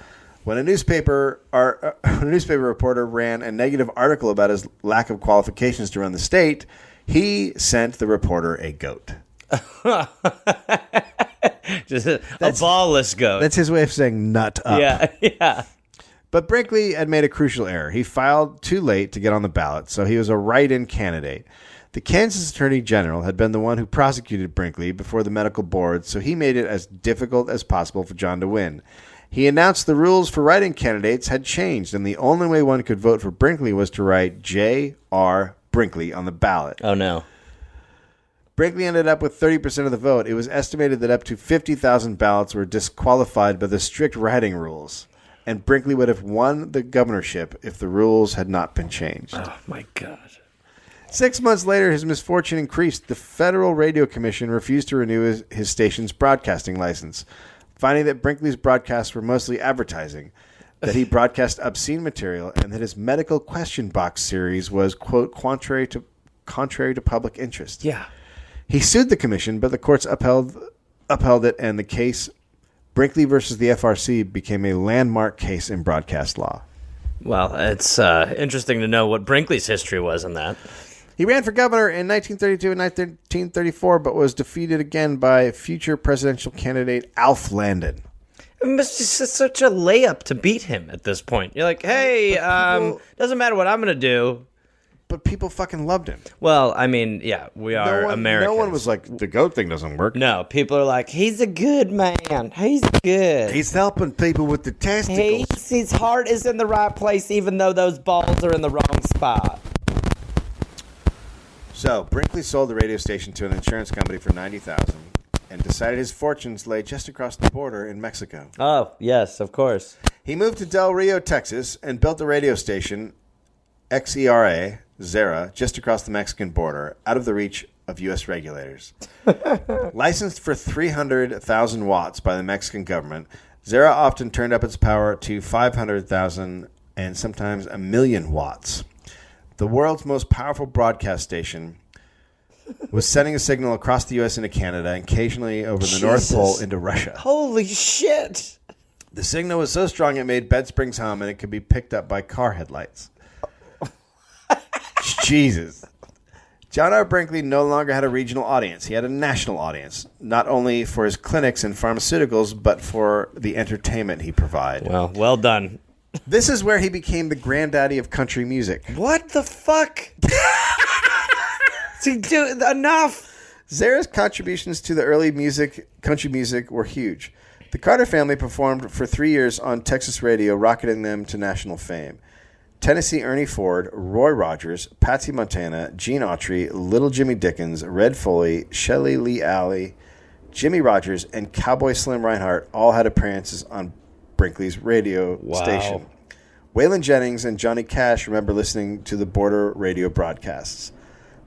When a newspaper reporter ran a negative article about his lack of qualifications to run the state, he sent the reporter a goat. Just a ballless goat. That's his way of saying nut up. Yeah. But Brinkley had made a crucial error. He filed too late to get on the ballot, so he was a write-in candidate. The Kansas Attorney General had been the one who prosecuted Brinkley before the medical board, so he made it as difficult as possible for John to win. He announced the rules for write-in candidates had changed, and the only way one could vote for Brinkley was to write J.R. Brinkley on the ballot. Oh, no. Brinkley ended up with 30% of the vote. It was estimated that up to 50,000 ballots were disqualified by the strict writing rules. and Brinkley would have won the governorship if the rules had not been changed. Oh, my God. 6 months later, his misfortune increased. The Federal Radio Commission refused to renew his station's broadcasting license, finding that Brinkley's broadcasts were mostly advertising, that he broadcast obscene material, and that his medical question box series was, quote, contrary to public interest. Yeah. He sued the commission, but the courts upheld it, and the case, Brinkley versus the FRC, became a landmark case in broadcast law. Well, it's interesting to know what Brinkley's history was in that. He ran for governor in 1932 and 1934, but was defeated again by future presidential candidate Alf Landon. It's just such a layup to beat him at this point. You're like, hey, doesn't matter what I'm going to do. But people fucking loved him. Well, I mean, yeah, we are Americans. No one was like, the goat thing doesn't work. No, people are like, he's a good man. He's good. He's helping people with the testicles. His heart is in the right place, even though those balls are in the wrong spot. So, Brinkley sold the radio station to an insurance company for $90,000 and decided his fortunes lay just across the border in Mexico. Oh, yes, of course. He moved to Del Rio, Texas, and built a radio station, XERA, Zera, just across the Mexican border, out of the reach of U.S. regulators. Licensed for 300,000 watts by the Mexican government, Zera often turned up its power to 500,000 and sometimes 1,000,000 watts. The world's most powerful broadcast station was sending a signal across the U.S. into Canada and occasionally over the North Pole into Russia. Holy shit. The signal was so strong it made bed springs hum, and it could be picked up by car headlights. Jesus. John R. Brinkley no longer had a regional audience. He had a national audience, not only for his clinics and pharmaceuticals, but for the entertainment he provided. Well done. This is where he became the granddaddy of country music. What the fuck? See, dude, enough. Zera's contributions to the early country music were huge. The Carter family performed for 3 years on Texas radio, rocketing them to national fame. Tennessee Ernie Ford, Roy Rogers, Patsy Montana, Gene Autry, Little Jimmy Dickens, Red Foley, Shelley Lee Alley, Jimmy Rogers, and Cowboy Slim Reinhart all had appearances on Brinkley's radio station. Waylon Jennings and Johnny Cash remember listening to the border radio broadcasts.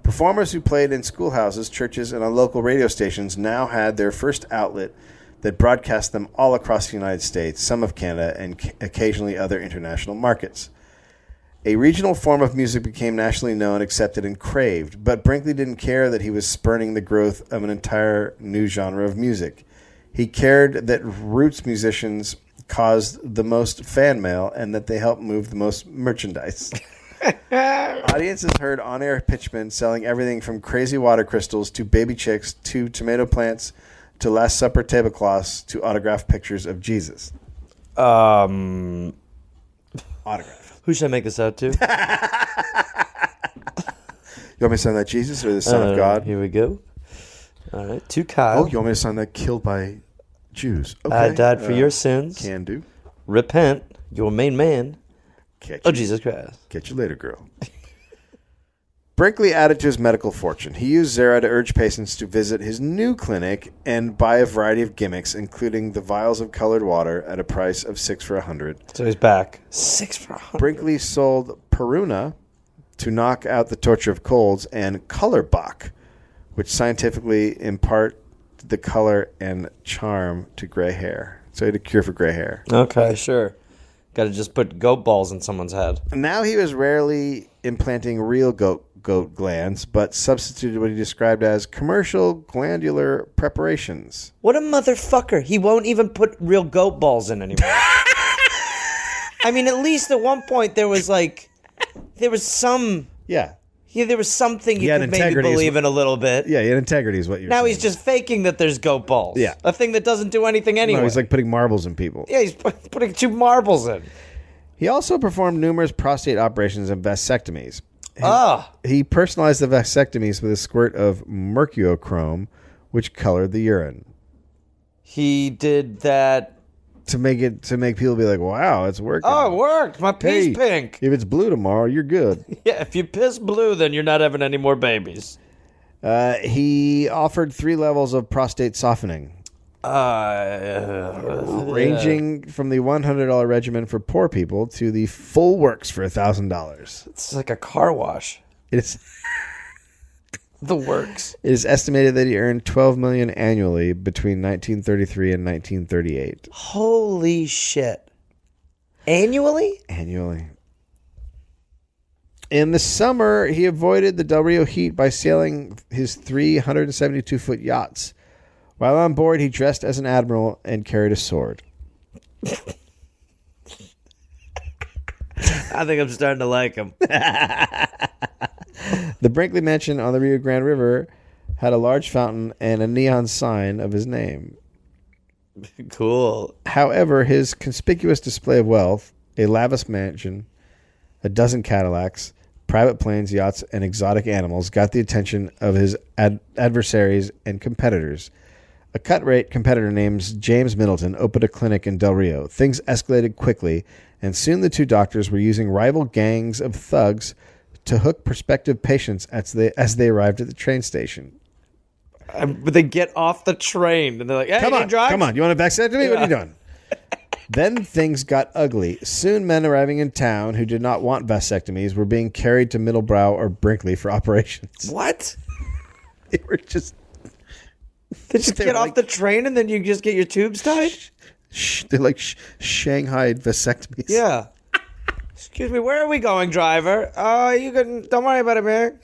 Performers who played in schoolhouses, churches, and on local radio stations now had their first outlet that broadcast them all across the United States, some of Canada, and occasionally other international markets. A regional form of music became nationally known, accepted, and craved, but Brinkley didn't care that he was spurning the growth of an entire new genre of music. He cared that roots musicians caused the most fan mail and that they helped move the most merchandise. Audiences heard on-air pitchmen selling everything from crazy water crystals to baby chicks to tomato plants to Last Supper tablecloths to autographed pictures of Jesus. Autograph. Who should I make this out to? You want me to sign that Jesus or the Son of God? Here we go. All right. To Kyle. Oh, you want me to sign that killed by Jews? Okay. I died for your sins. Can do. Repent, your main man. Catch Oh, you. Jesus Christ. Catch you later, girl. Brinkley added to his medical fortune. He used Zera to urge patients to visit his new clinic and buy a variety of gimmicks, including the vials of colored water at a price of 6 for $100. So he's back. 6 for $100. Brinkley sold Peruna to knock out the torture of colds, and Colorbach, which scientifically impart the color and charm to gray hair. So he had a cure for gray hair. Okay, sure. Got to just put goat balls in someone's head. Now he was rarely implanting real goat glands, but substituted what he described as commercial glandular preparations. What a motherfucker. He won't even put real goat balls in anymore. I mean, at least at one point there was some... Yeah. Yeah, there was something you had could maybe integrity believe in a little bit. Yeah, he had integrity is what you're Now saying. he's just faking that there's goat balls. Yeah. A thing that doesn't do anything anyway. No, he's like putting marbles in people. Yeah, he's putting 2 marbles in. He also performed numerous prostate operations and vasectomies. Ah. He personalized the vasectomies with a squirt of mercurochrome, which colored the urine. He did that to make people be like, "Wow, it's working." Oh, it worked. My pee's Hey, pink. If it's blue tomorrow, you're good. Yeah, if you piss blue, then you're not having any more babies. He offered 3 levels of prostate softening. Ranging from the $100 regimen for poor people to the full works for $1,000. It's like a car wash. It is. The works. It is estimated that he earned $12 million annually between 1933 and 1938. Holy shit! Annually? Annually. In the summer, he avoided the Del Rio heat by sailing his 372-foot yachts. While on board, he dressed as an admiral and carried a sword. I think I'm starting to like him. The Brinkley Mansion on the Rio Grande River had a large fountain and a neon sign of his name. Cool. However, his conspicuous display of wealth, a lavish mansion, a dozen Cadillacs, private planes, yachts, and exotic animals got the attention of his adversaries and competitors. A cut-rate competitor named James Middleton opened a clinic in Del Rio. Things escalated quickly, and soon the two doctors were using rival gangs of thugs to hook prospective patients as they arrived at the train station. But they get off the train and they're like, "Hey, Come you on, need drugs? come on. You want to vasectomy? Yeah. What are you doing?" Then things got ugly. Soon men arriving in town who did not want vasectomies were being carried to Middlebrow or Brinkley for operations. What? They were just... They just get off the train and then you just get your tubes tied? They're like Shanghai vasectomies. Yeah. Excuse me, where are we going, driver? You can... Don't worry about it, man.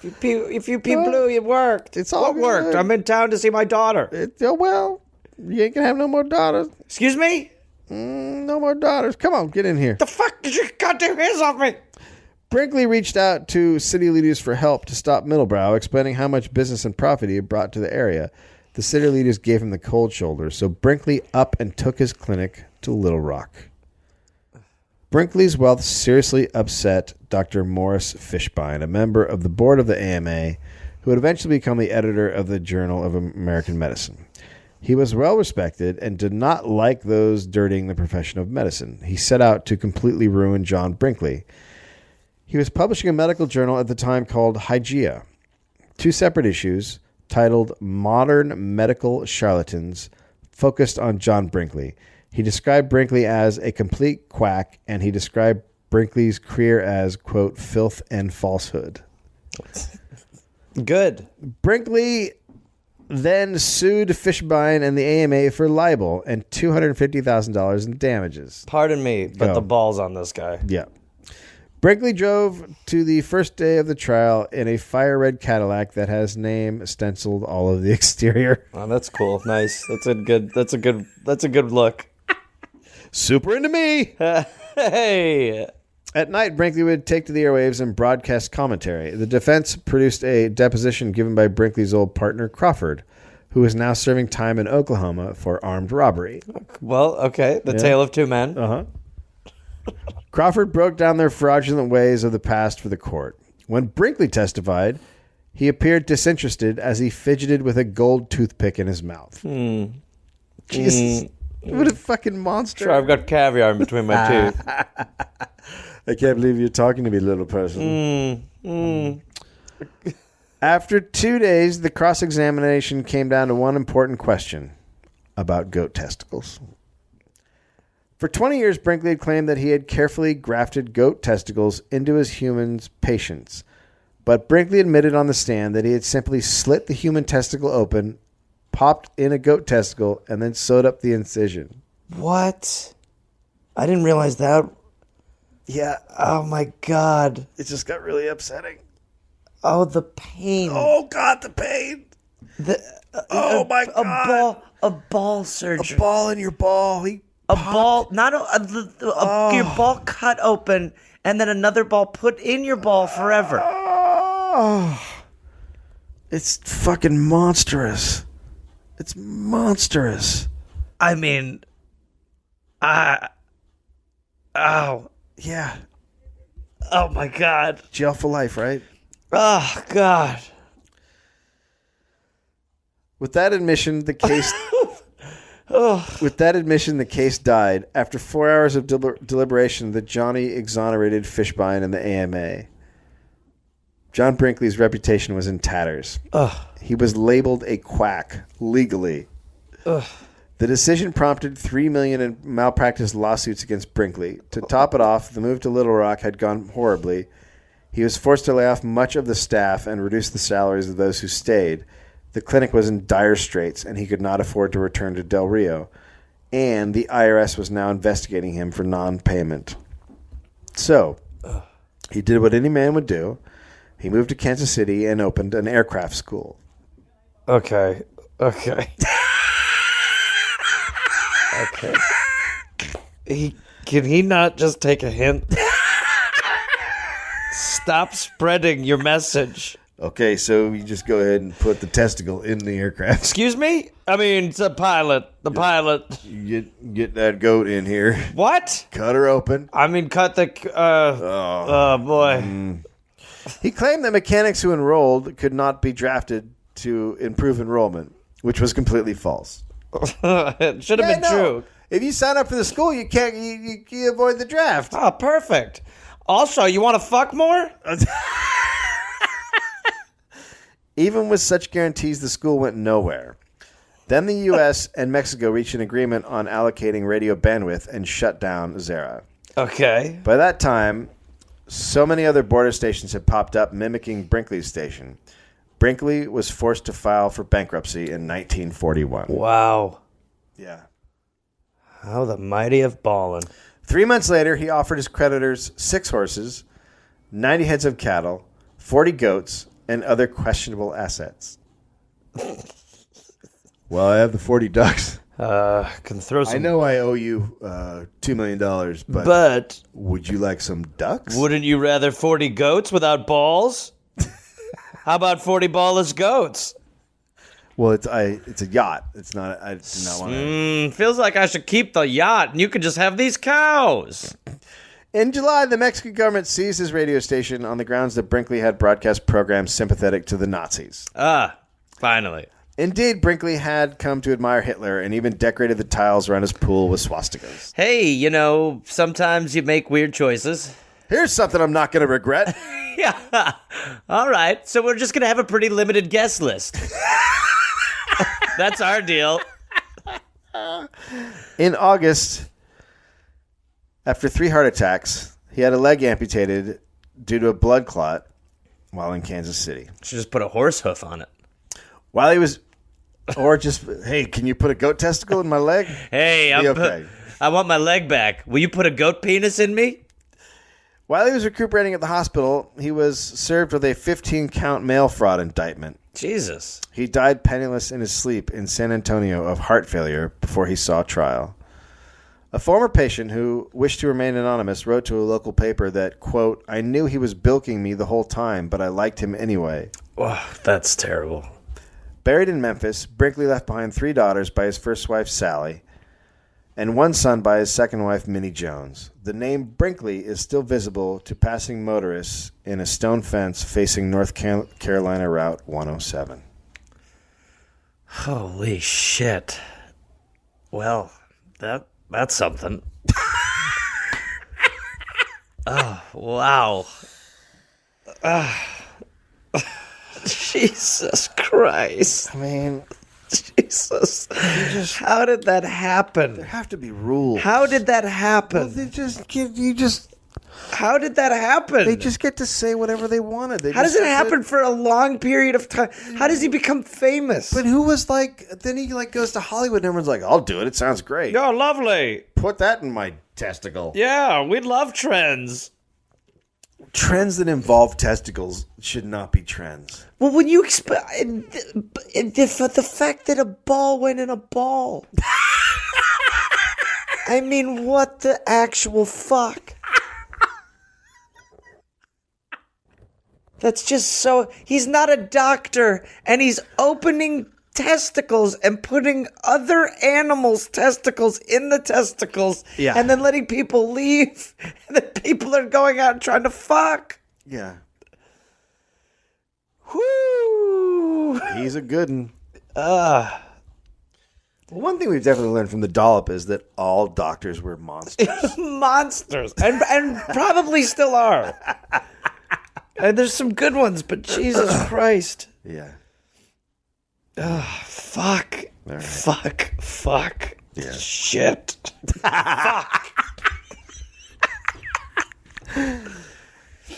If you pee blue, it worked. It's all What worked? good. I'm in town to see my daughter. Well, you ain't gonna have no more daughters. Excuse me? No more daughters. Come on, get in here. The fuck did you goddamn hands off me? Brinkley reached out to city leaders for help to stop Middlebrow, explaining how much business and profit he had brought to the area. The city leaders gave him the cold shoulder, so Brinkley up and took his clinic to Little Rock. Brinkley's wealth seriously upset Dr. Morris Fishbein, a member of the board of the AMA, who would eventually become the editor of the Journal of American Medicine. He was well respected and did not like those dirtying the profession of medicine. He set out to completely ruin John Brinkley. He was publishing a medical journal at the time called Hygeia. 2 separate issues, titled Modern Medical Charlatans, focused on John Brinkley. He described Brinkley as a complete quack, and he described Brinkley's career as, quote, filth and falsehood. Good. Brinkley then sued Fishbein and the AMA for libel and $250,000 in damages. Pardon me, but Go. the ball's on this guy. Yeah. Brinkley drove to the first day of the trial in a fire red Cadillac that has name stenciled all over the exterior. Oh, that's cool. Nice. That's a good look. Super into me. Hey. At night, Brinkley would take to the airwaves and broadcast commentary. The defense produced a deposition given by Brinkley's old partner, Crawford, who is now serving time in Oklahoma for armed robbery. Well, okay. The tale of two men. Uh-huh. Crawford broke down their fraudulent ways of the past for the court. When Brinkley testified, he appeared disinterested as he fidgeted with a gold toothpick in his mouth. Jesus. What a fucking monster. Sure, I've got caviar in between my teeth. I can't believe you're talking to me, little person. After 2 days, the cross-examination came down to one important question about goat testicles. For 20 years, Brinkley had claimed that he had carefully grafted goat testicles into his human patients. But Brinkley admitted on the stand that he had simply slit the human testicle open, popped in a goat testicle, and then sewed up the incision. What? I didn't realize that. Yeah. Oh, my God. It just got really upsetting. Oh, the pain. Oh, God, the pain. Oh, my God. A ball surgery. A ball in your ball. A ball, not your ball cut open, and then another ball put in your ball forever. Oh, it's fucking monstrous. It's monstrous. I mean, ow. Yeah. Oh, my God. Jail for life, right? Oh, God. With that admission, the case... With that admission, the case died. After 4 hours of deliberation, the Johnny exonerated Fishbein and the AMA. John Brinkley's reputation was in tatters. He was labeled a quack legally. The decision prompted $3 million in malpractice lawsuits against Brinkley. To top it off, the move to Little Rock had gone horribly. He was forced to lay off much of the staff and reduce the salaries of those who stayed. The clinic was in dire straits, and he could not afford to return to Del Rio. And the IRS was now investigating him for non-payment. So, he did what any man would do. He moved to Kansas City and opened an aircraft school. Okay. Can he not just take a hint? Stop spreading your message. Okay, so you just go ahead and put the testicle in the aircraft. Excuse me? I mean, it's a pilot. The pilot. You get that goat in here. What? Cut her open. I mean, cut the... oh, boy. He claimed that mechanics who enrolled could not be drafted to improve enrollment, which was completely false. It should have been true. If you sign up for the school, you can't. You avoid the draft. Oh, perfect. Also, you want to fuck more? Even with such guarantees, the school went nowhere. Then the U.S. and Mexico reached an agreement on allocating radio bandwidth and shut down Zara. Okay. By that time, so many other border stations had popped up mimicking Brinkley's station. Brinkley was forced to file for bankruptcy in 1941. Wow. Yeah. How the mighty have fallen. 3 months later, he offered his creditors 6 horses, 90 heads of cattle, 40 goats, and other questionable assets. Well, I have the 40 ducks. Can throw some... I know I owe you $2 million, But would you like some ducks? Wouldn't you rather 40 goats without balls? How about 40 ballless goats? Well, it's a yacht. It's not. I do not want to. Feels like I should keep the yacht, and you could just have these cows. In July, the Mexican government seized his radio station on the grounds that Brinkley had broadcast programs sympathetic to the Nazis. Finally. Indeed, Brinkley had come to admire Hitler and even decorated the tiles around his pool with swastikas. Hey, sometimes you make weird choices. Here's something I'm not going to regret. Yeah. All right. So we're just going to have a pretty limited guest list. That's our deal. In August, after 3 heart attacks, he had a leg amputated due to a blood clot while in Kansas City. Should just put a horse hoof on it. While he was... Or just, hey, can you put a goat testicle in my leg? Hey, I want my leg back. Will you put a goat penis in me? While he was recuperating at the hospital, he was served with a 15-count mail fraud indictment. Jesus. He died penniless in his sleep in San Antonio of heart failure before he saw trial. A former patient who wished to remain anonymous wrote to a local paper that, quote, I knew he was bilking me the whole time, but I liked him anyway. Oh, that's terrible. Buried in Memphis, Brinkley left behind 3 daughters by his first wife, Sally, and 1 son by his second wife, Minnie Jones. The name Brinkley is still visible to passing motorists in a stone fence facing North Carolina Route 107. Holy shit. Well, that's something. Oh, wow. Jesus Christ. I mean... Jesus. How did that happen? There have to be rules. How did that happen? Well, How did that happen? They just get to say whatever they wanted. How does it happen for a long period of time? How does he become famous? But who was like... Then he goes to Hollywood and everyone's like, I'll do it. It sounds great. Oh, lovely. Put that in my testicle. Yeah, we love trends. Trends that involve testicles should not be trends. Well, when you for the fact that a ball went in a ball. I mean, what the actual fuck? That's just so... He's not a doctor, and he's opening testicles and putting other animals' testicles in the testicles, Yeah. and then letting people leave, and then people are going out and trying to fuck. Yeah. Whoo! He's a good one. Well, one thing we've definitely learned from the Dollop is that all doctors were monsters. Monsters, and probably still are. There's some good ones, but Jesus Christ. Yeah. Fuck. Right. Fuck. Yeah. Shit. Fuck.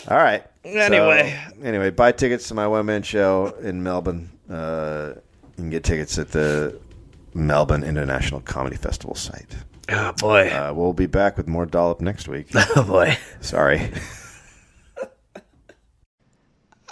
All right. Anyway. Buy tickets to my one-man show in Melbourne. You can get tickets at the Melbourne International Comedy Festival site. Oh, boy. We'll be back with more Dollop next week. Oh, boy. Sorry.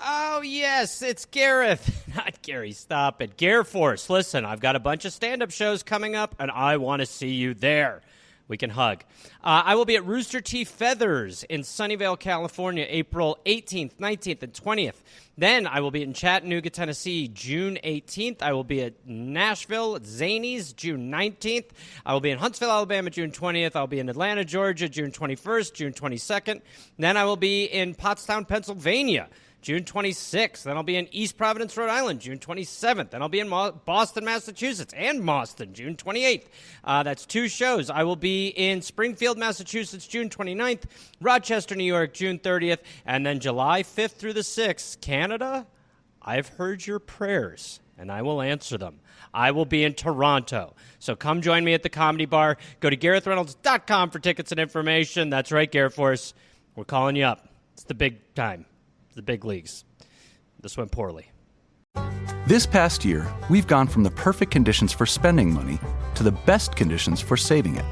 Oh, yes, it's Gareth. Not Gary, stop it. Gare Force. Listen, I've got a bunch of stand-up shows coming up, and I want to see you there. We can hug. I will be at Rooster Teeth Feathers in Sunnyvale, California, April 18th, 19th, and 20th. Then I will be in Chattanooga, Tennessee, June 18th. I will be at Nashville, at Zanies, June 19th. I will be in Huntsville, Alabama, June 20th. I'll be in Atlanta, Georgia, June 21st, June 22nd. Then I will be in Pottstown, Pennsylvania, June 26th. Then I'll be in East Providence, Rhode Island, June 27th. Then I'll be in Boston, Massachusetts, and Boston, June 28th. That's 2 shows. I will be in Springfield, Massachusetts, June 29th, Rochester, New York, June 30th, and then July 5th through the 6th, Canada. I've heard your prayers, and I will answer them. I will be in Toronto. So come join me at the Comedy Bar. Go to GarethReynolds.com for tickets and information. That's right, Gare Force. We're calling you up. It's the big time. The big leagues. This went poorly. This past year, we've gone from the perfect conditions for spending money to the best conditions for saving it.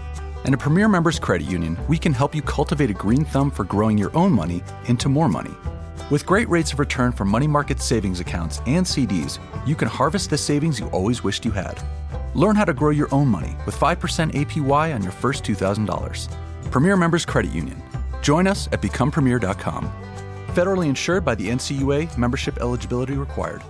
And at Premier Members Credit Union, we can help you cultivate a green thumb for growing your own money into more money. With great rates of return for money market savings accounts and CDs, you can harvest the savings you always wished you had. Learn how to grow your own money with 5% APY on your first $2,000. Premier Members Credit Union. Join us at becomepremier.com. Federally insured by the NCUA, membership eligibility required.